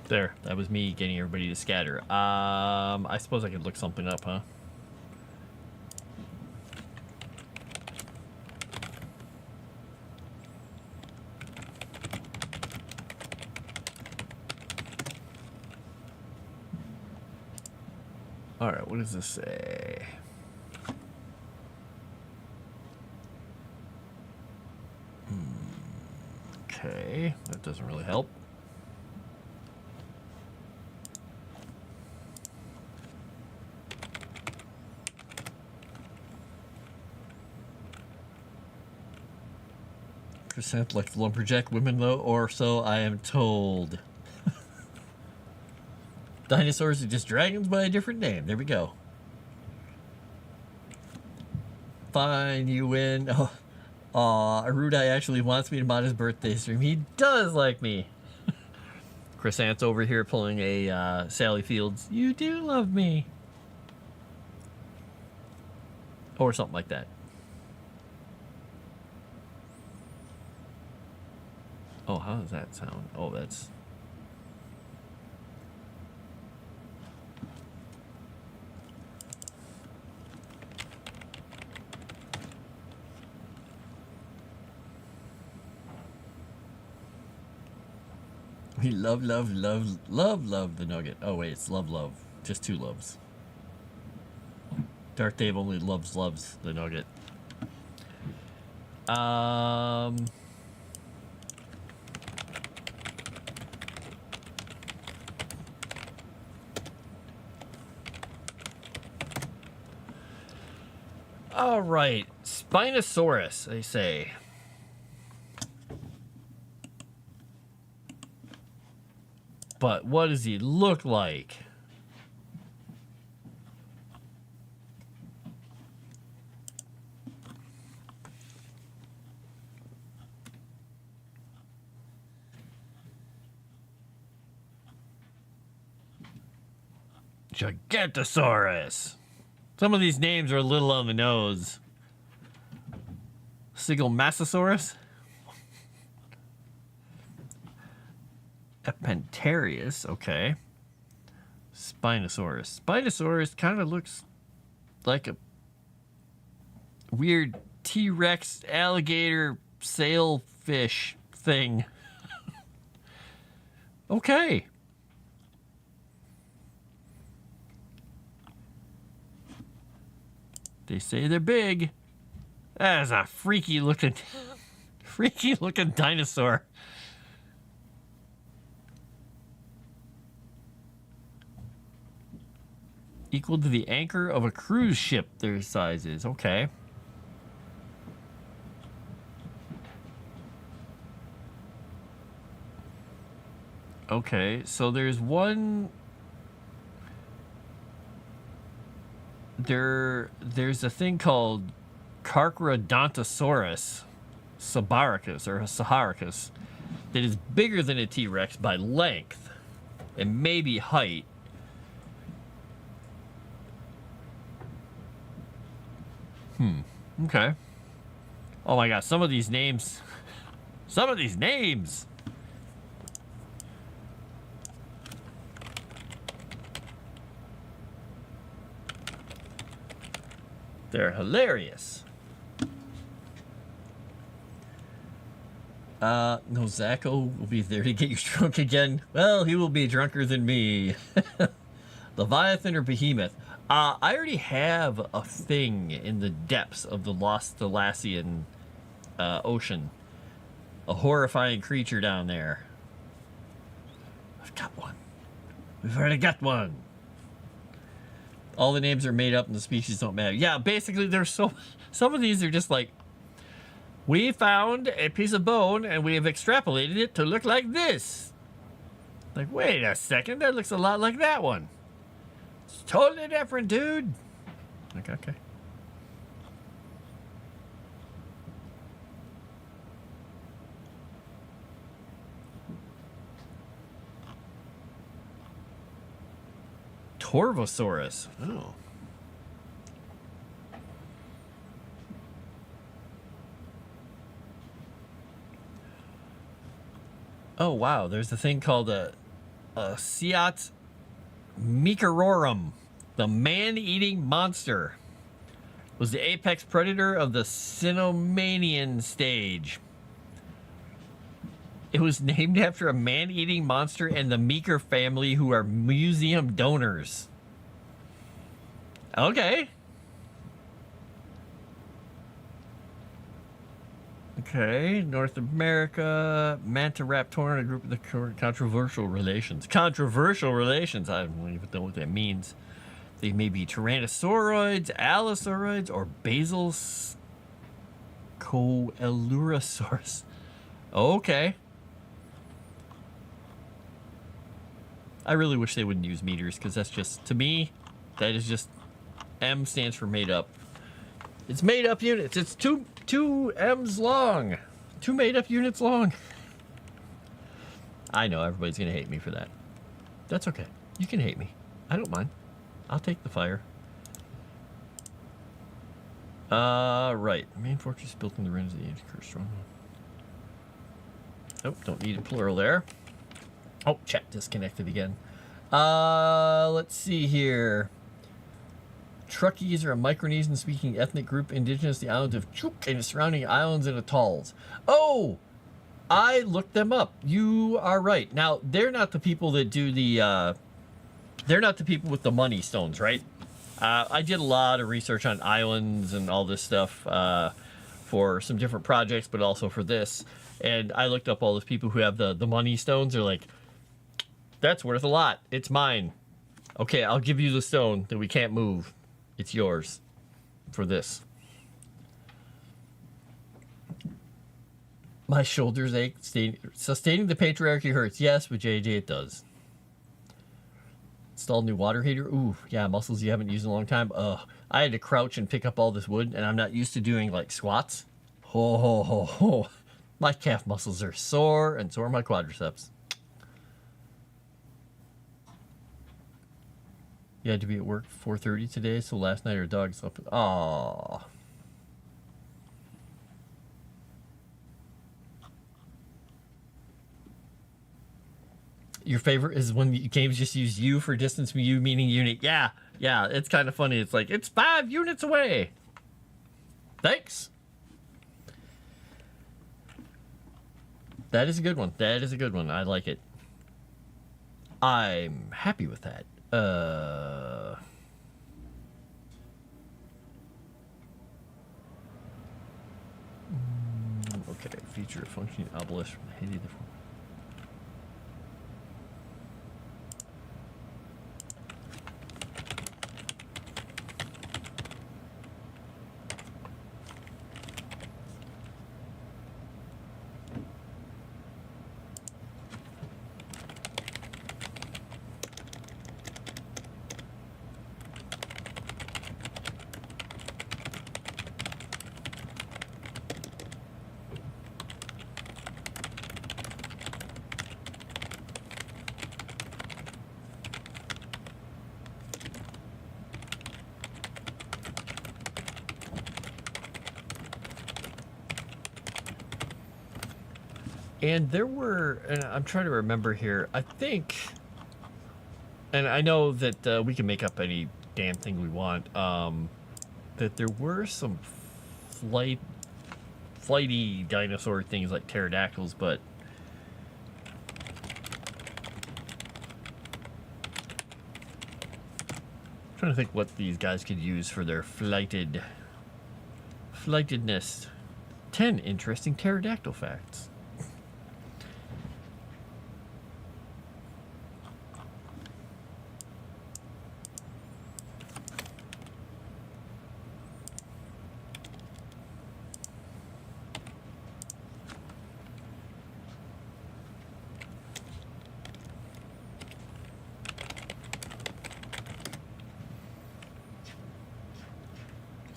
There, that was me getting everybody to scatter. I suppose I could look something up, huh? All right, what does this say? Okay, that doesn't really help. Percent like the lumberjack women, though, or so I am told. Dinosaurs are just dragons by a different name. There we go. Fine, you win. Oh, Erudi actually wants me to mod his birthday stream. He does like me. Chrysanth's over here pulling a Sally Fields. You do love me. Or something like that. Oh, how does that sound? Oh, that's... We love the nugget. Oh, wait, it's love. Just two loves. Dark Dave only loves the nugget. All right, Spinosaurus, they say. But what does he look like? Gigantosaurus. Some of these names are a little on the nose. Sigelmassasaurus? Epentarius, okay. Spinosaurus. Spinosaurus kind of looks like a weird T-Rex alligator sailfish thing. Okay. They say they're big. That is a freaky looking dinosaur. Equal to the anchor of a cruise ship, their size is. Okay. Okay, so there's one... There's a thing called Carcharodontosaurus sabaricus, or saharicus, that is bigger than a T-Rex by length and maybe height. Okay. Oh my god, some of these names. They're hilarious. No, Zacho will be there to get you drunk again. Well, he will be drunker than me. Leviathan or Behemoth? I already have a thing in the depths of the Lost Thalassian ocean. A horrifying creature down there. I've got one. We've already got one. All the names are made up and the species don't matter. Yeah, basically there's some of these are just like, we found a piece of bone and we have extrapolated it to look like this. Like, wait a second, that looks a lot like that one. It's totally different, dude. Okay. Torvosaurus. Oh. Oh, wow. There's a thing called a Siat Mikarorum, the man-eating monster, was the apex predator of the Cynomanian stage. It was named after a man-eating monster and the Meeker family, who are museum donors. Okay. Okay, North America, Mantaraptor, a group of the controversial relations. Controversial relations, I don't even know what that means. They may be tyrannosauroids, allosaurids, or basilcoelurosaurs. Okay. I really wish they wouldn't use meters, because that's just, to me, that is just, M stands for made up. It's made up units. It's two M's long. 2 made up units long. I know everybody's going to hate me for that. That's okay. You can hate me. I don't mind. I'll take the fire. Right. Main fortress built in the ruins of the ancient curse stronghold. Oh, don't need a plural there. Oh, chat disconnected again. Let's see here. Truckies are a Micronesian-speaking ethnic group indigenous to the island of Chuuk and the surrounding islands and atolls. Oh, I looked them up. You are right. Now, they're not the people that do the, they're not the people with the money stones, right? I did a lot of research on islands and all this stuff for some different projects, but also for this. And I looked up all those people who have the money stones. They're like, that's worth a lot. It's mine. Okay, I'll give you the stone that we can't move. It's yours for this. My shoulders ache. Sustaining the patriarchy hurts. Yes, but JJ, it does. Installed new water heater. Ooh, yeah, muscles you haven't used in a long time. I had to crouch and pick up all this wood, and I'm not used to doing like squats. Ho, ho, ho, ho. My calf muscles are sore, and so are my quadriceps. You had to be at work 4:30 today, so last night our dog slept. Aww. Your favorite is when the games just use U for distance, U meaning unit. Yeah, it's kind of funny. It's like, it's 5 units away. Thanks. That is a good one. That is a good one. I like it. I'm happy with that. Okay, feature functioning obelisk from the Haiti. And there were, and I'm trying to remember here, I think, and I know that we can make up any damn thing we want, that there were some flighty dinosaur things like pterodactyls, but I'm trying to think what these guys could use for their flightedness. 10 interesting pterodactyl facts.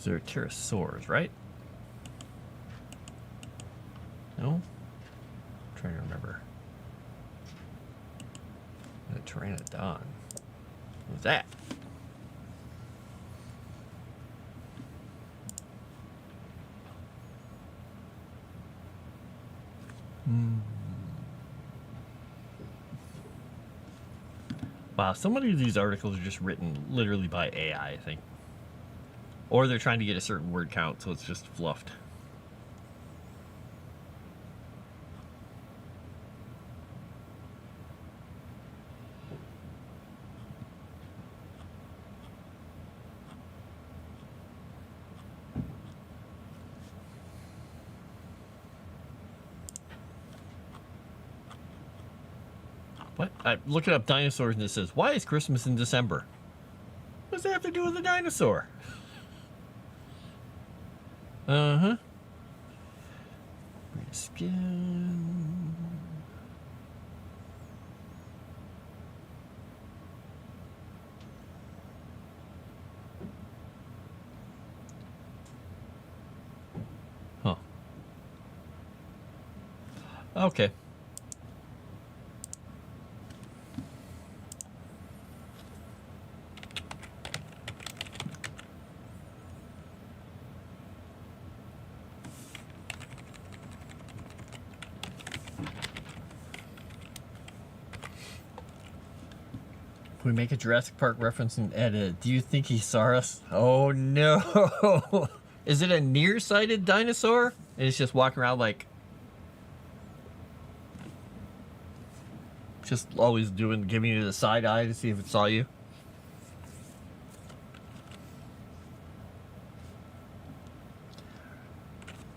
They're pterosaurs, right? No? I'm trying to remember. The pteranodon. What's that? Wow, so many of these articles are just written literally by AI, I think. Or they're trying to get a certain word count, so it's just fluffed. What? I'm looking up dinosaurs and it says, why is Christmas in December? What does that have to do with the dinosaur? Uh-huh. Skin. Huh. Okay. Can we make a Jurassic Park reference and edit? Do you think he saw us? Oh no! Is it a nearsighted dinosaur? And it's just walking around like, just always giving you the side eye to see if it saw you.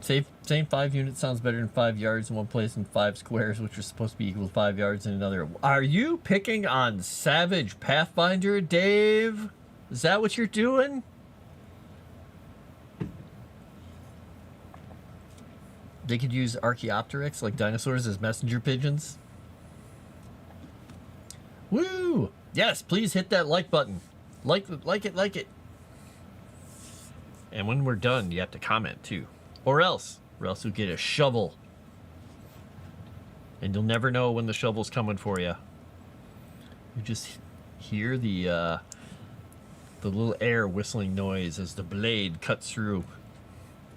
Same 5 units sounds better than 5 yards in one place and 5 squares, which are supposed to be equal to 5 yards in another. Are you picking on Savage Pathfinder, Dave? Is that what you're doing? They could use Archaeopteryx, like dinosaurs, as messenger pigeons. Woo! Yes, please hit that like button. Like it. And when we're done, you have to comment too. Or else you'll get a shovel. And you'll never know when the shovel's coming for you. You just hear the little air whistling noise as the blade cuts through.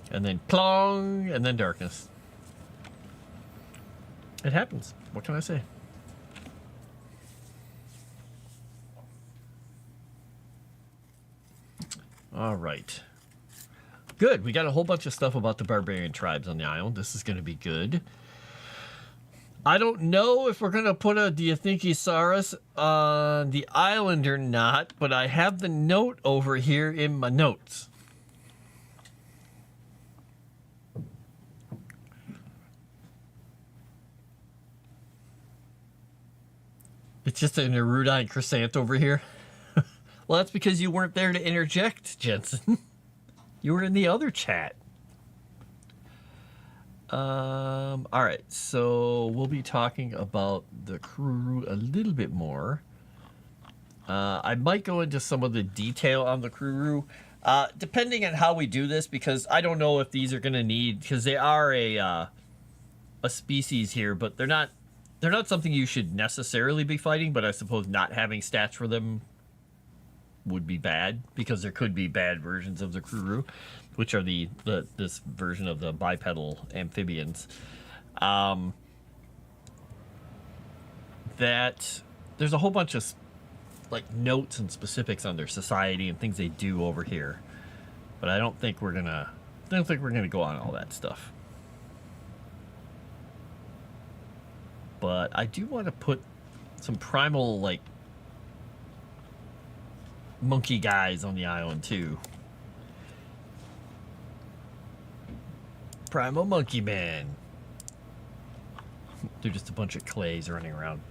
And then plong, and then darkness. It happens. What can I say? All right. Good. We got a whole bunch of stuff about the barbarian tribes on the island. This is going to be good. I don't know if we're going to put a Diathinkysaurus on the island or not, but I have the note over here in my notes. It's just an Erudi and Froste over here. Well, that's because you weren't there to interject, Jensen. You were in the other chat. All right, so we'll be talking about the crew a little bit more. I might go into some of the detail on the crew, depending on how we do this, because I don't know if these are going to need, because they are a species here, but they're not something you should necessarily be fighting. But I suppose not having stats for them would be bad, because there could be bad versions of the Kruru, which are this version of the bipedal amphibians. That there's a whole bunch of like notes and specifics on their society and things they do over here, but I don't think we're gonna go on all that stuff. But I do want to put some primal like monkey guys on the island too. Primal monkey man. They're just a bunch of clays running around.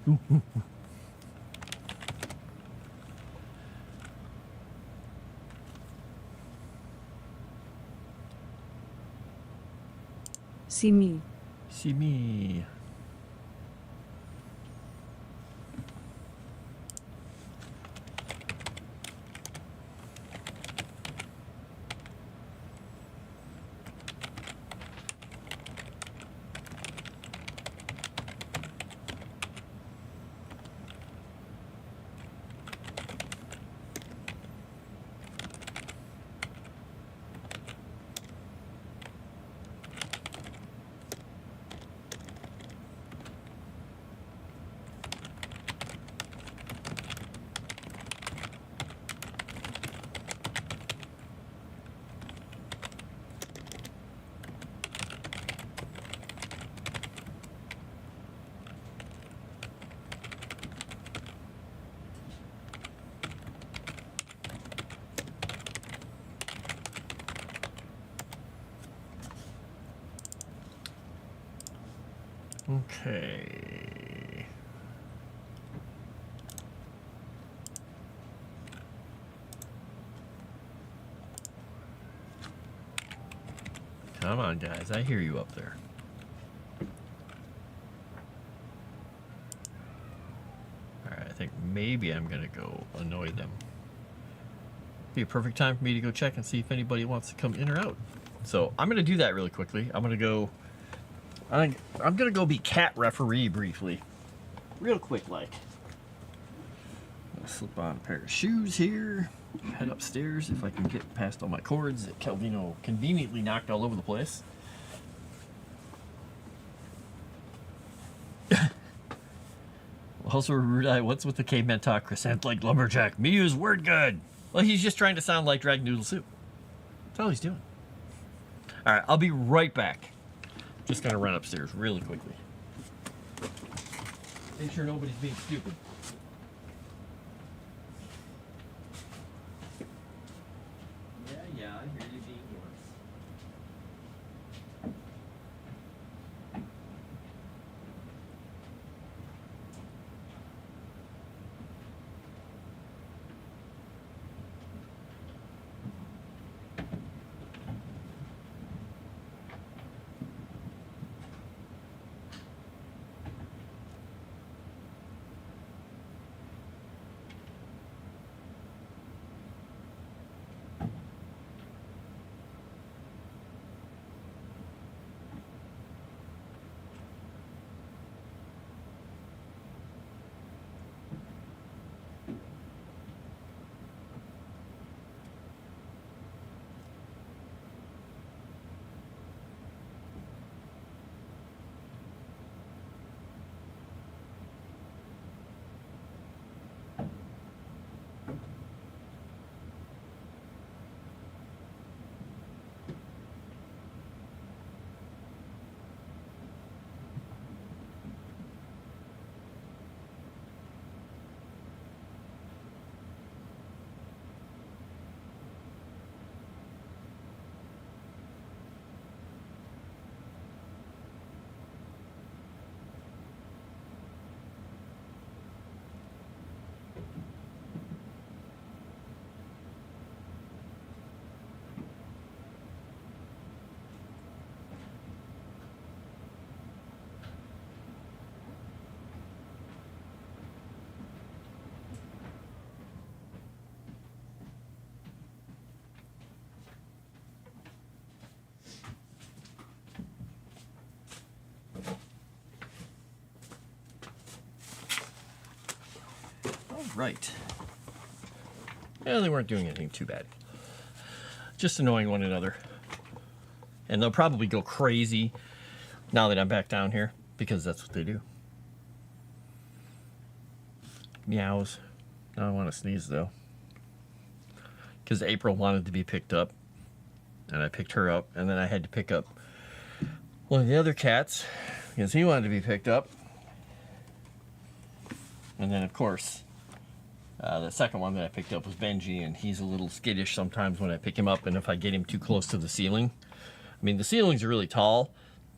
See me. See me. Okay. Come on, guys. I hear you up there. Alright, I think maybe I'm going to go annoy them. Be a perfect time for me to go check and see if anybody wants to come in or out. So I'm going to do that really quickly. I'm going to go be cat referee briefly. Real quick like. I'll slip on a pair of shoes here. Head upstairs if I can get past all my cords that Calvino conveniently knocked all over the place. Also, what's with the caveman talk? Crescent like lumberjack. Me use word good. Well, he's just trying to sound like Dragon Noodle Soup. That's all he's doing. All right, I'll be right back. Just gonna run upstairs really quickly. Make sure nobody's being stupid. Yeah, I hear you being yours. Right. Yeah, they weren't doing anything too bad. Just annoying one another. And they'll probably go crazy now that I'm back down here, because that's what they do. Meows. Now I want to sneeze, though. Because April wanted to be picked up, and I picked her up, and then I had to pick up one of the other cats, because he wanted to be picked up. And then, of course, the second one that I picked up was Benji, and he's a little skittish sometimes when I pick him up, and if I get him too close to the ceiling. I mean, the ceilings are really tall,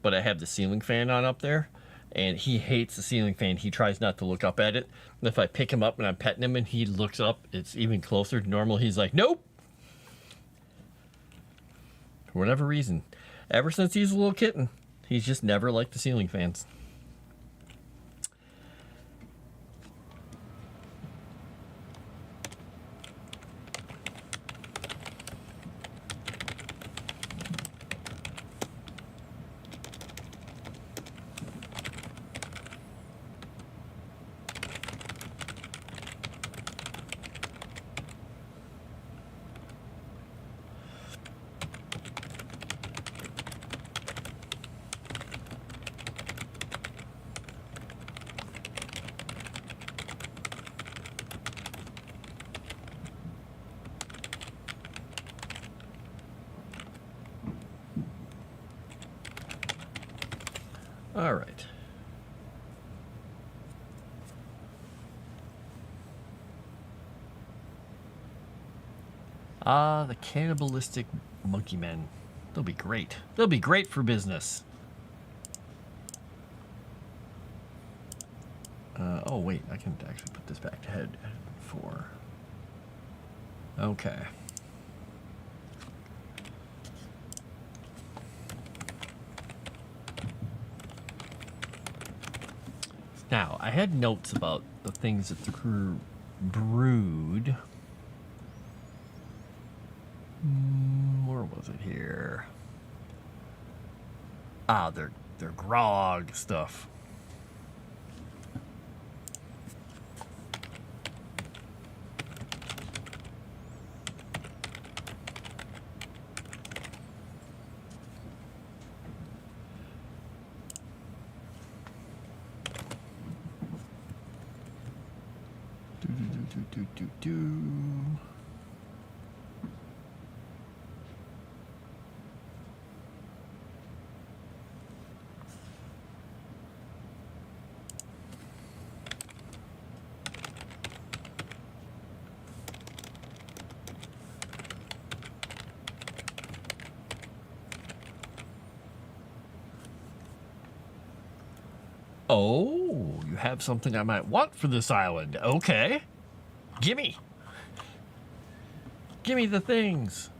but I have the ceiling fan on up there, and he hates the ceiling fan. He tries not to look up at it. And if I pick him up and I'm petting him and he looks up, it's even closer to normal. He's like, nope! For whatever reason. Ever since he's a little kitten, he's just never liked the ceiling fans. All right. Ah, the cannibalistic monkey men. They'll be great. They'll be great for business. Oh, wait, I can actually put this back to head 4. Okay. Now, I had notes about the things that the crew brewed. Where was it here? Ah, their grog stuff. Do. Oh, you have something I might want for this island. Okay. Gimme. Gimme the things.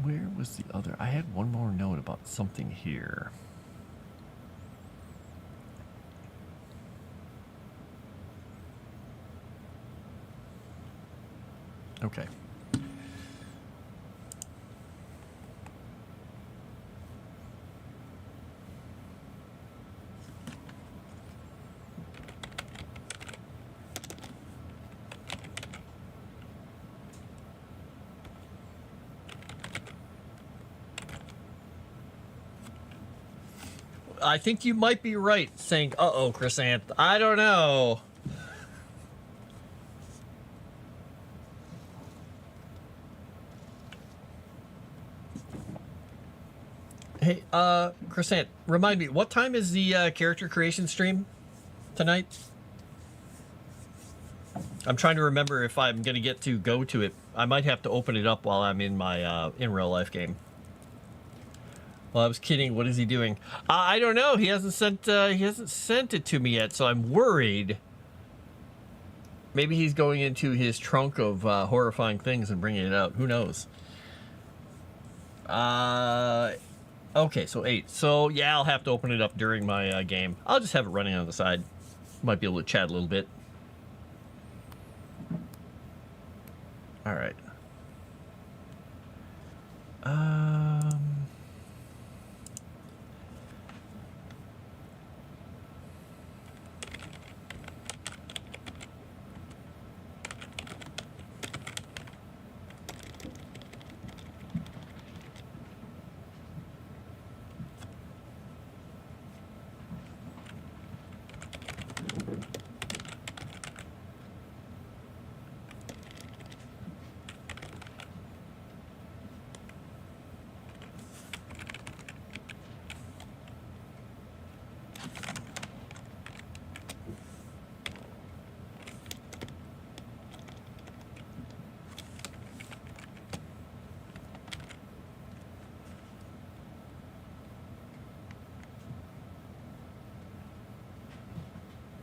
Where was the other? I had one more note about something here. Okay. I think you might be right saying, uh-oh, Chrysanth. I don't know. Hey, Chrysanth, remind me, what time is the character creation stream tonight? I'm trying to remember if I'm going to get to go to it. I might have to open it up while I'm in my in real life game. Well, I was kidding. What is he doing? I don't know. He hasn't sent it to me yet, so I'm worried. Maybe he's going into his trunk of horrifying things and bringing it out. Who knows? Okay, so 8. So yeah, I'll have to open it up during my game. I'll just have it running on the side. Might be able to chat a little bit. All right.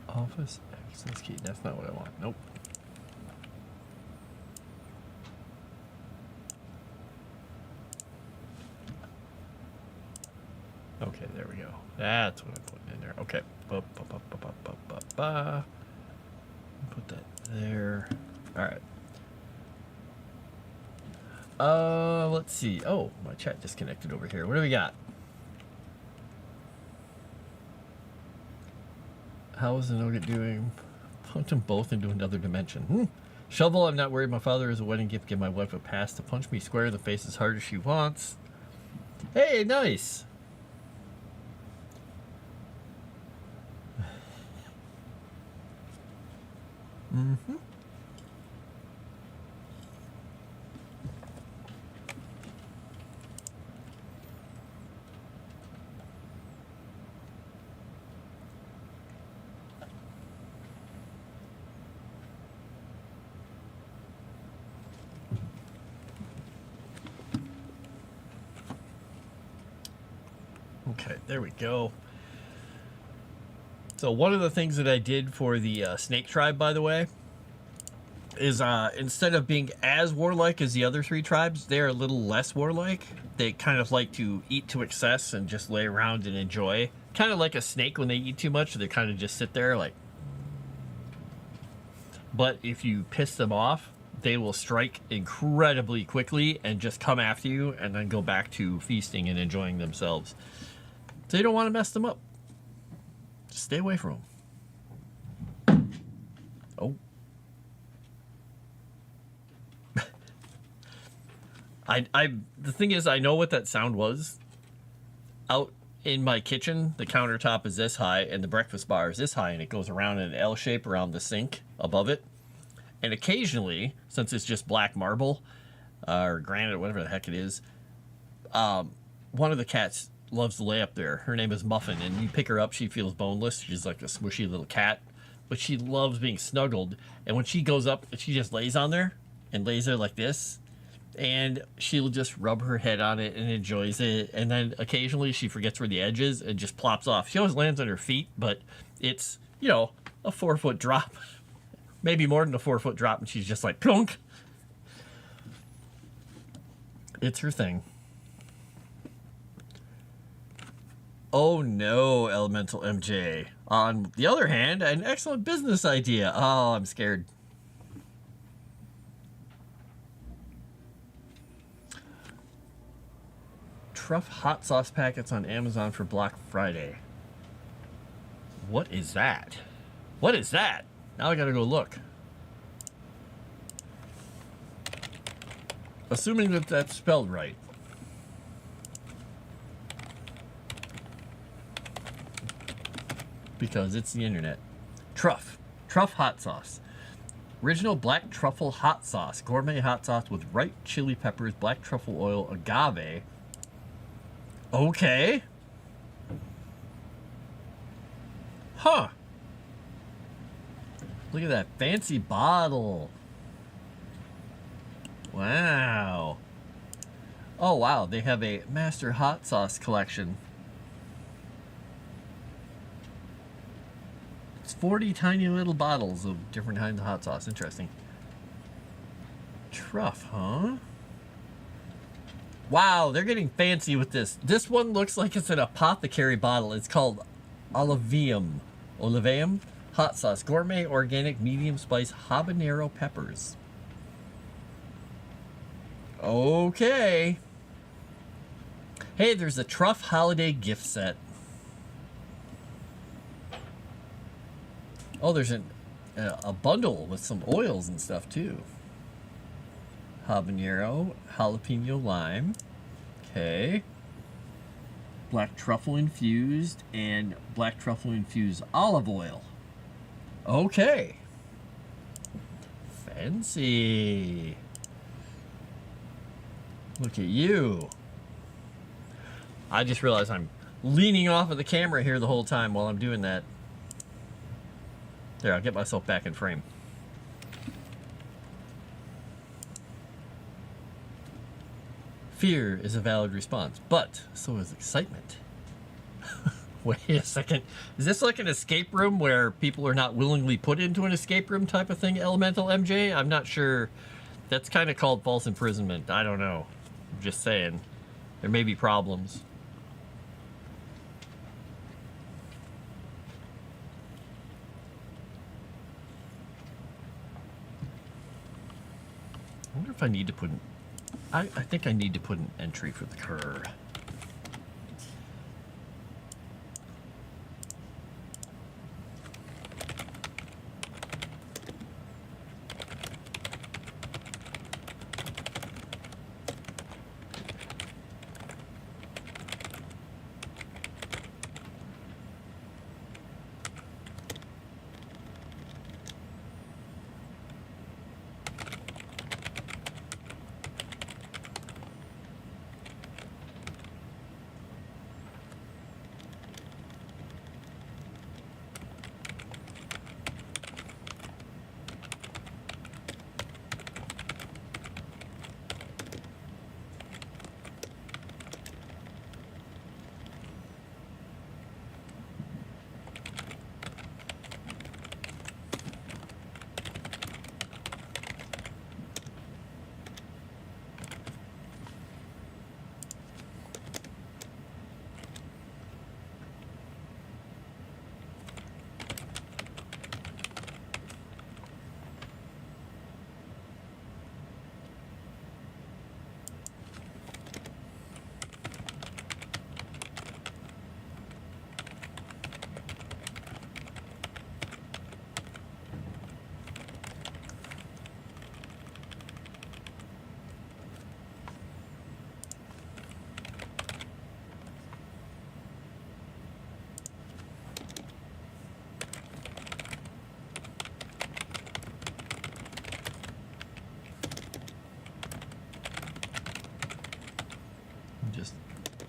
Office access key. That's not what I want. Nope. Okay, there we go. That's what I'm putting in there. Okay. Put that there. All right. Let's see. Oh, my chat disconnected over here. What do we got? How is the nugget doing? Punch them both into another dimension. Shovel, I'm not worried. My father is a wedding gift. Give my wife a pass to punch me square in the face as hard as she wants. Hey, nice. Mm-hmm. There we go. So one of the things that I did for the snake tribe, by the way, is instead of being as warlike as the other 3 tribes, they're a little less warlike. They kind of like to eat to excess and just lay around and enjoy. Kind of like a snake when they eat too much, they kind of just sit there like. But if you piss them off, they will strike incredibly quickly and just come after you and then go back to feasting and enjoying themselves. So you don't want to mess them up. Just stay away from them. Oh. The thing is, I know what that sound was. Out in my kitchen, the countertop is this high and the breakfast bar is this high, and it goes around in an L shape around the sink above it. And occasionally, since it's just black marble or granite, whatever the heck it is, one of the cats loves to lay up there. Her name is Muffin, and you pick her up, she feels boneless. She's like a smushy little cat, but she loves being snuggled. And when she goes up, she just lays on there and lays there like this. And she'll just rub her head on it and enjoys it. And then occasionally she forgets where the edge is and just plops off. She always lands on her feet, but it's, you know, a 4-foot drop. Maybe more than a 4-foot drop, and she's just like, plunk. It's her thing. Oh no, Elemental MJ. On the other hand, an excellent business idea. Oh, I'm scared. Truff hot sauce packets on Amazon for Black Friday. What is that? What is that? Now I gotta go look. Assuming that that's spelled right. Because it's the internet. Truff hot sauce. Original black truffle hot sauce. Gourmet hot sauce with ripe chili peppers, black truffle oil, agave. Okay. Huh. Look at that fancy bottle. Wow. Oh, wow. They have a master hot sauce collection. It's 40 tiny little bottles of different kinds of hot sauce. Interesting. Truff, huh? Wow, they're getting fancy with this. This one looks like it's an apothecary bottle. It's called Olivium. Olivium hot sauce. Gourmet, organic, medium spice, habanero peppers. Okay. Hey, there's a Truff holiday gift set. Oh, there's a bundle with some oils and stuff too. Habanero, jalapeno lime. Okay. Black truffle infused and black truffle infused olive oil. Okay. Fancy. Look at you. I just realized I'm leaning off of the camera here the whole time while I'm doing that. There, I'll get myself back in frame. Fear is a valid response, but so is excitement. Wait a second. Is this like an escape room where people are not willingly put into an escape room type of thing, Elemental MJ? I'm not sure. That's kind of called false imprisonment. I don't know. I'm just saying. There may be problems. I wonder if I need to put an... I think I need to put an entry for the cur.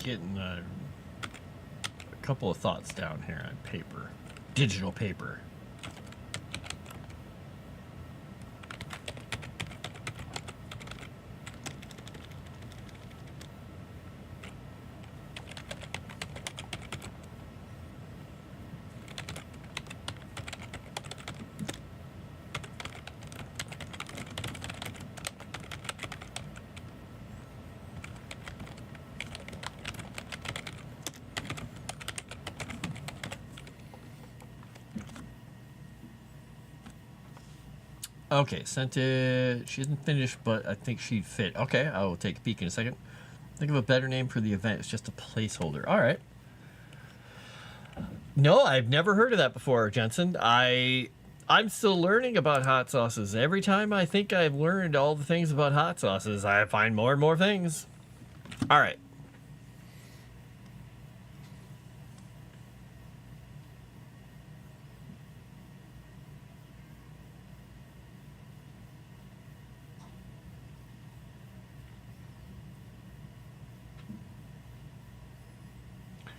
getting a couple of thoughts down here on paper, digital paper. Okay, sent it. She isn't finished, but I think she'd fit. Okay, I will take a peek in a second. Think of a better name for the event. It's just a placeholder. All right. No, I've never heard of that before, Jensen. I'm still learning about hot sauces. Every time I think I've learned all the things about hot sauces, I find more and more things. All right.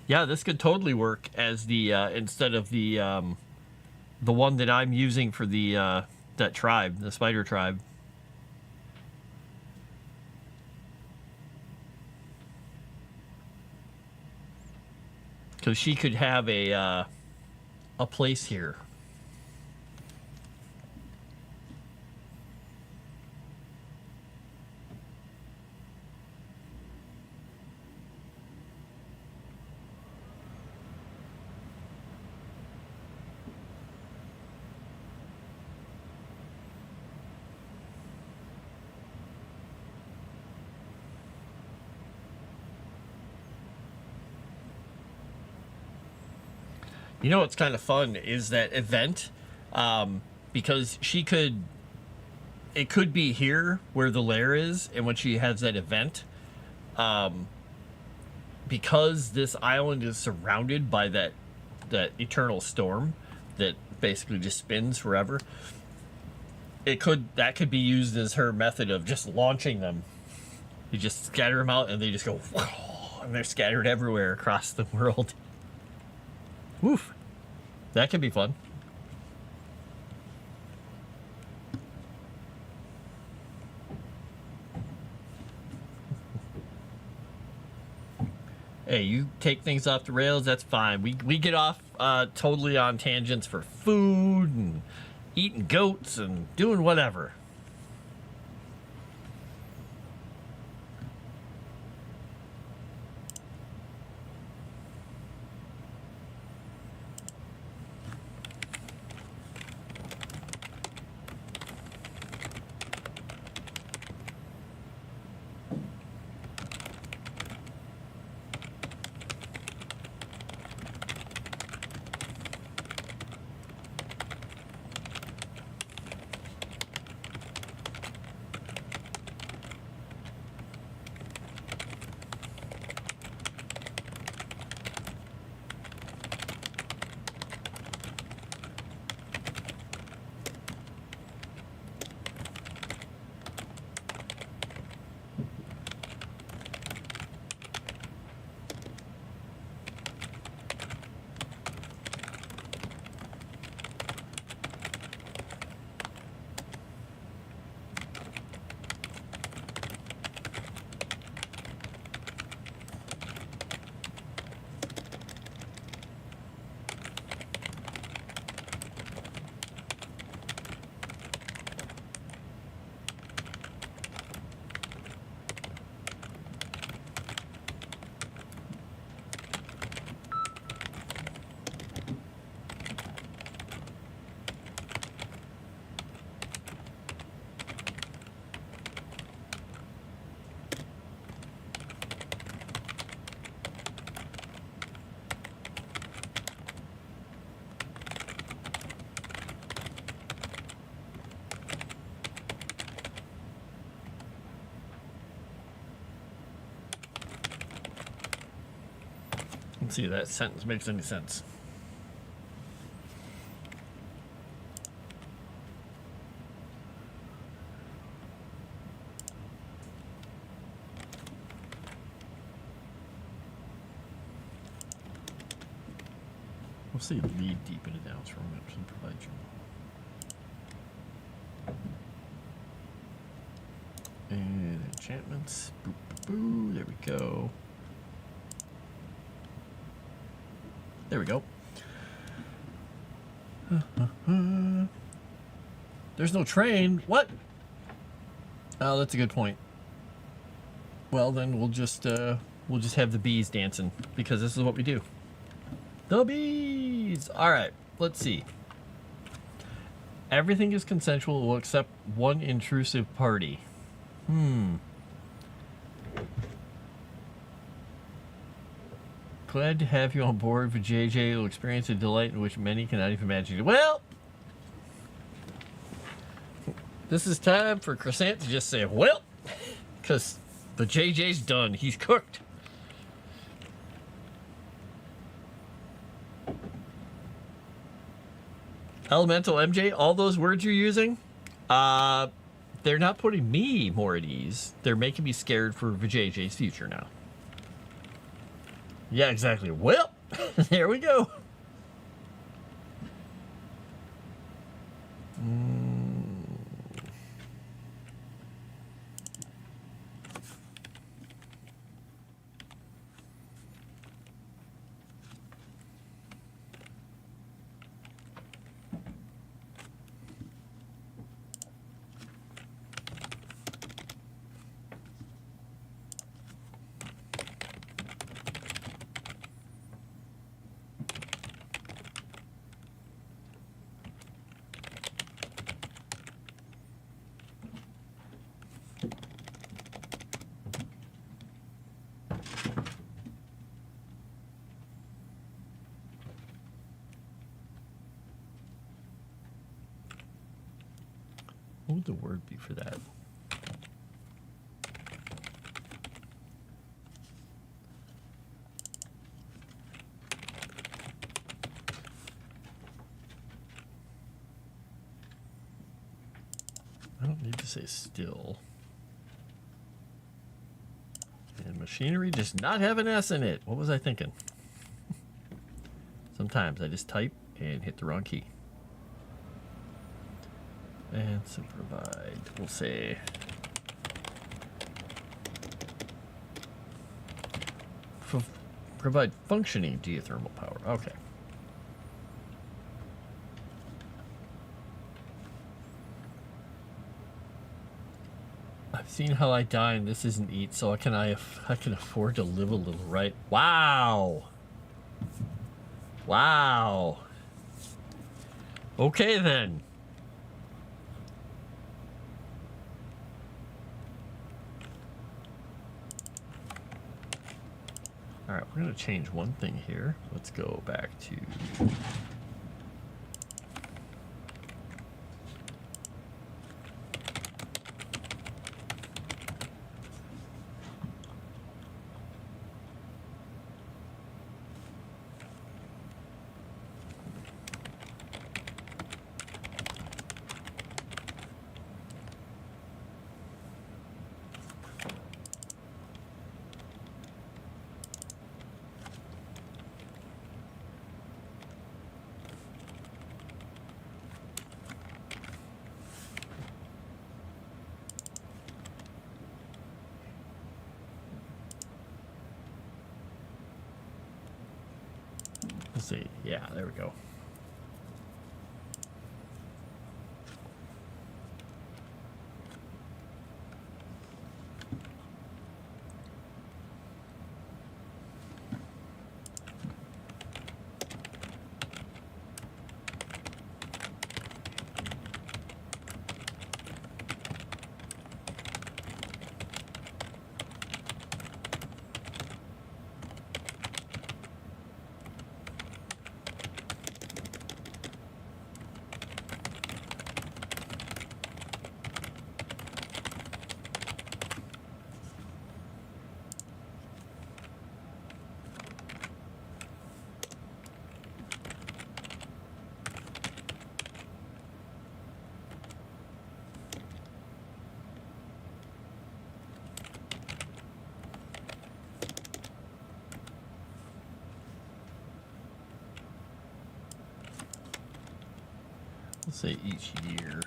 Yeah, this could totally work as the instead of the one that I'm using for the that tribe, the spider tribe. Because she could have a place here. You know what's kind of fun is that event, because it could be here where the lair is, and when she has that event, because this island is surrounded by that eternal storm that basically just spins forever, that could be used as her method of just launching them. You just scatter them out, and they just go, whoa, and they're scattered everywhere across the world. Woof. That could be fun. Hey, you take things off the rails, that's fine. We get off totally on tangents for food and eating goats and doing whatever. Let's see if that sentence makes any sense. say lead deep into downstream maps and provide you. And enchantments. Boop, boop, boop. There we go. There we go. There's no train. What? Oh, that's a good point. Well, then we'll just have the bees dancing because this is what we do. The bees. All right. Let's see. Everything is consensual except one intrusive party. Glad to have you on board for JJ. Will experience a delight in which many cannot even imagine. Well, this is time for Crescent to just say, well, because the JJ's done. He's cooked. Elemental MJ, all those words you're using, they're not putting me more at ease. They're making me scared for JJ's future now. Yeah, exactly. Well, there we go. What would the word be for that? I don't need to say still. And machinery does not have an S in it. What was I thinking? Sometimes I just type and hit the wrong key. And so provide, we'll say provide functioning geothermal power. Okay. I've seen how I die and this isn't eat, so I can afford to live a little, right? Wow. Wow. Okay then. All right, we're going to change one thing here. Let's go back to let's see. Yeah, there we go. Let's say each year.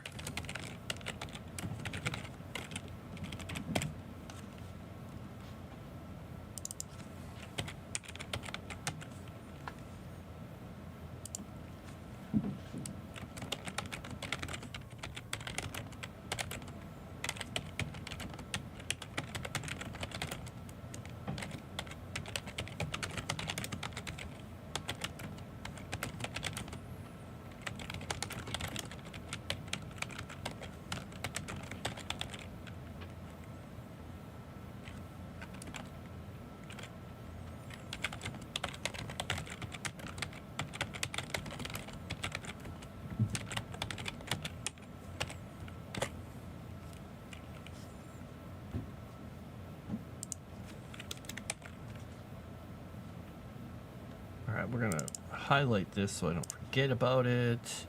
Alright, we're gonna highlight this so I don't forget about it.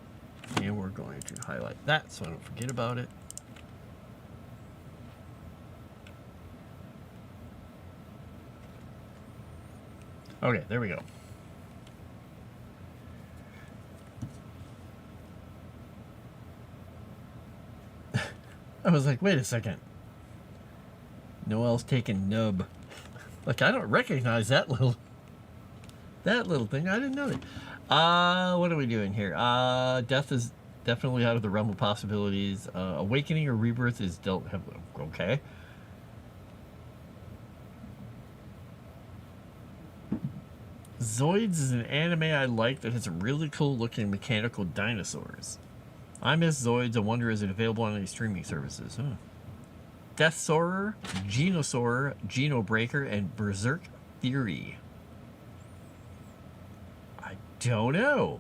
And we're going to highlight that so I don't forget about it. Okay, there we go. I was like, wait a second. Noel's taking nub. Like, I don't recognize that little thing. I didn't know that. What are we doing here? Death is definitely out of the realm of possibilities. Awakening or rebirth is don't have. Okay. Zoids is an anime I like that has some really cool looking mechanical dinosaurs. I miss Zoids. I wonder is it available on any streaming services? Huh. Deathsaurer, Genosaurer, Genobreaker, and Berserk Theory. I don't know.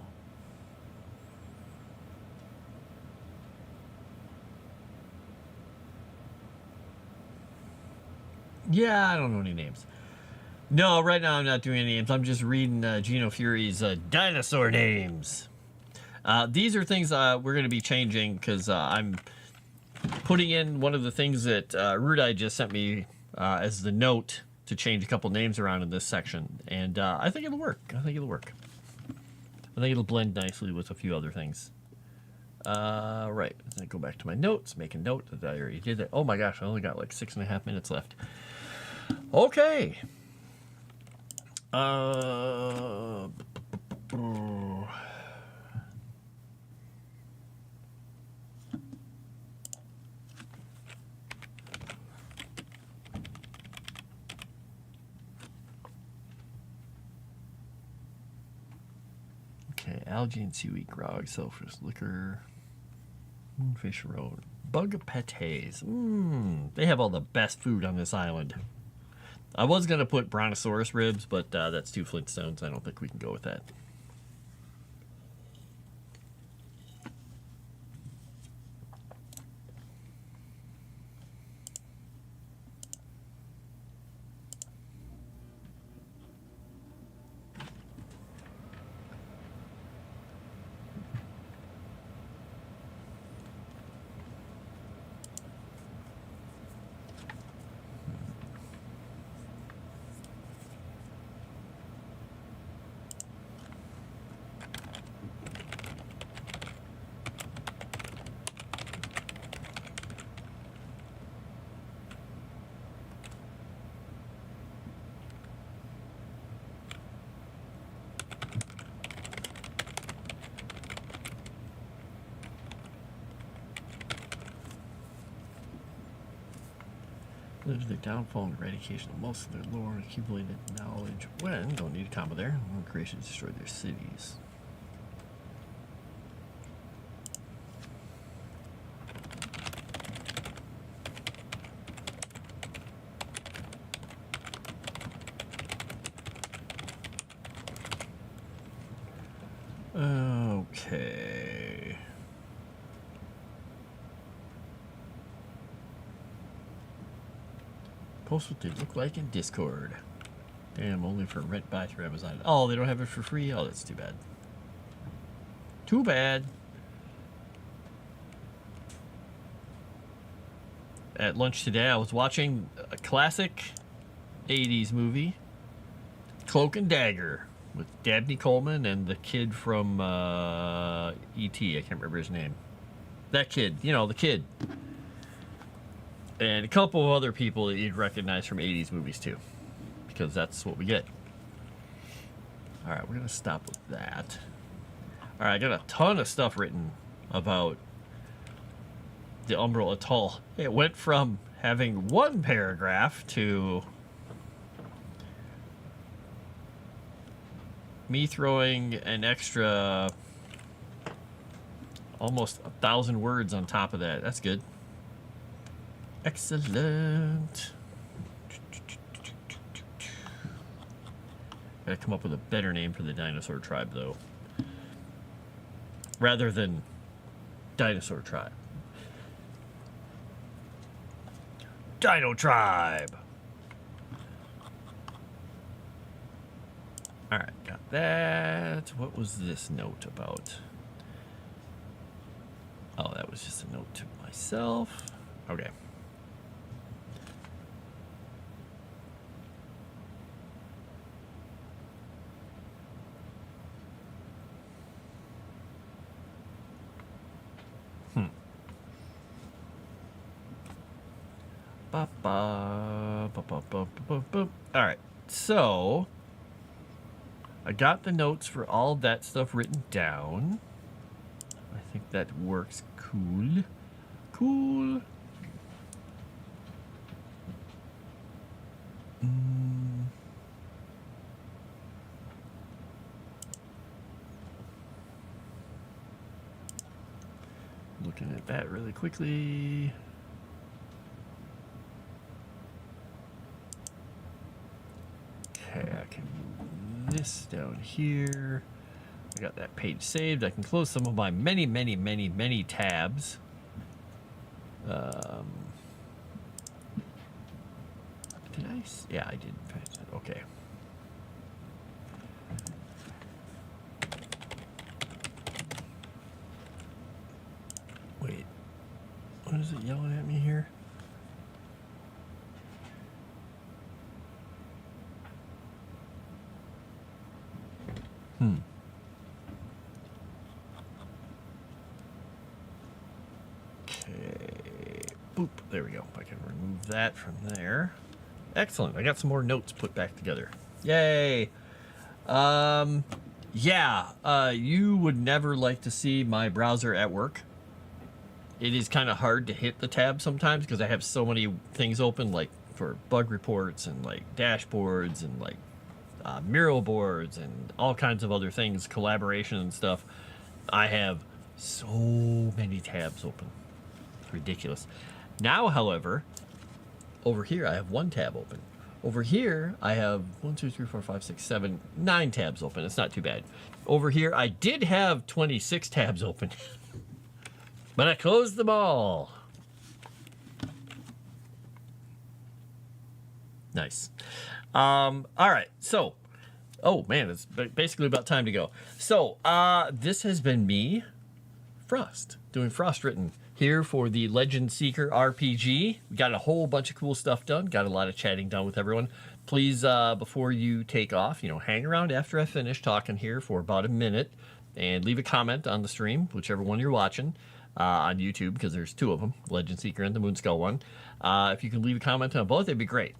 Yeah, I don't know any names. No, right now I'm not doing any names. I'm just reading Geno Fury's dinosaur names. These are things we're going to be changing because I'm putting in one of the things that Erudi just sent me as the note to change a couple names around in this section. And I think it'll work. I think it'll blend nicely with a few other things. Right. Let's go back to my notes. Make a note that I already did that. Oh my gosh, I only got like 6.5 minutes left. Okay. Okay, algae and seaweed grog, selfish liquor, moonfish road, bug pates. They have all the best food on this island. I was going to put brontosaurus ribs, but that's 2 Flintstones. I don't think we can go with that. Live to the downfall and eradication of most of their lore and accumulated knowledge when, don't need a comma there, when creation destroyed their cities. Okay. Post what they look like in Discord. Damn, only for rent buy through Amazon. Oh, they don't have it for free? Oh, that's too bad. Too bad. At lunch today, I was watching a classic 80s movie, Cloak and Dagger. with Dabney Coleman and the kid from E.T. I can't remember his name. That kid, you know, the kid. And a couple of other people that you'd recognize from 80s movies too, because that's what we get. All right, we're gonna stop with that. All right, I got a ton of stuff written about the Umbral Atoll. It went from having one paragraph to me throwing an extra almost 1,000 words on top of that. That's good. Excellent. Gotta come up with a better name for the dinosaur tribe, though. Rather than dinosaur tribe. Dino tribe! Alright, got that. What was this note about? Oh, that was just a note to myself. Okay. Alright, so I got the notes for all that stuff written down. I think that works cool. Cool. Looking at that really quickly. Okay, I can move this down here. I got that page saved. I can close some of my many, many, many, many tabs. Did I? Yeah, I did. Okay. Wait. What is it yelling at me here? Okay. Boop. There we go. I can remove that from there. Excellent. I got some more notes put back together. Yay. Yeah. You would never like to see my browser at work. It is kind of hard to hit the tab sometimes because I have so many things open, like for bug reports and like dashboards and like mural boards and all kinds of other things, collaboration and stuff. I have so many tabs open. It's ridiculous. Now, however, over here I have one tab open. Over here I have 1, 2, 3, 4, 5, 6, 7, 9 tabs open. It's not too bad. Over here I did have 26 tabs open. But I closed them all. Nice. All right. So, oh man, it's basically about time to go. So, this has been me, Frost, doing Frost Written here for the Legend Seeker RPG. We got a whole bunch of cool stuff done. Got a lot of chatting done with everyone. Please, before you take off, hang around after I finish talking here for about a minute and leave a comment on the stream, whichever one you're watching. On YouTube, because there's 2 of them, Legend Seeker and the Moonskull one. If you can leave a comment on both, it'd be great.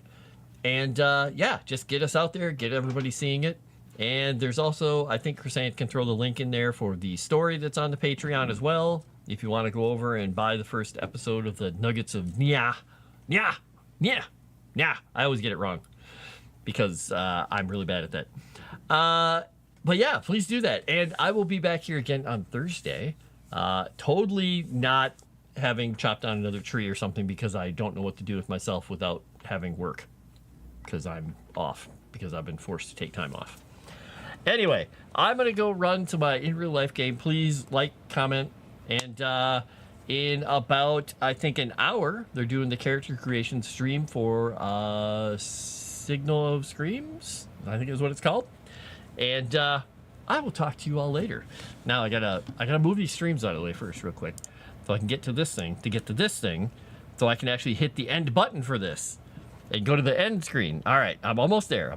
And yeah, just get us out there, get everybody seeing it. And there's also, I think Chrysanth can throw the link in there for the story that's on the Patreon as well. If you want to go over and buy the first episode of the Nuggets of Nya. I always get it wrong because I'm really bad at that. But yeah, please do that. And I will be back here again on Thursday. Totally not having chopped down another tree or something because I don't know what to do with myself without having work because I'm off because I've been forced to take time off. Anyway, I'm going to go run to my in real life game. Please like, comment, and in about, I think, an hour, they're doing the character creation stream for Signal of Screams, I think is what it's called. And I will talk to you all later. Now I gotta move these streams out of the way first real quick so I can get to this thing, so I can actually hit the end button for this and go to the end screen. All right, I'm almost there.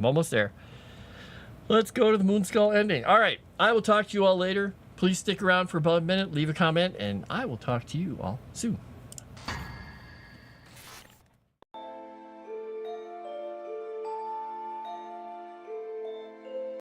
Let's go to the Moonskull ending. All right. I will talk to you all later. Please stick around for about a minute, leave a comment, and I will talk to you all soon.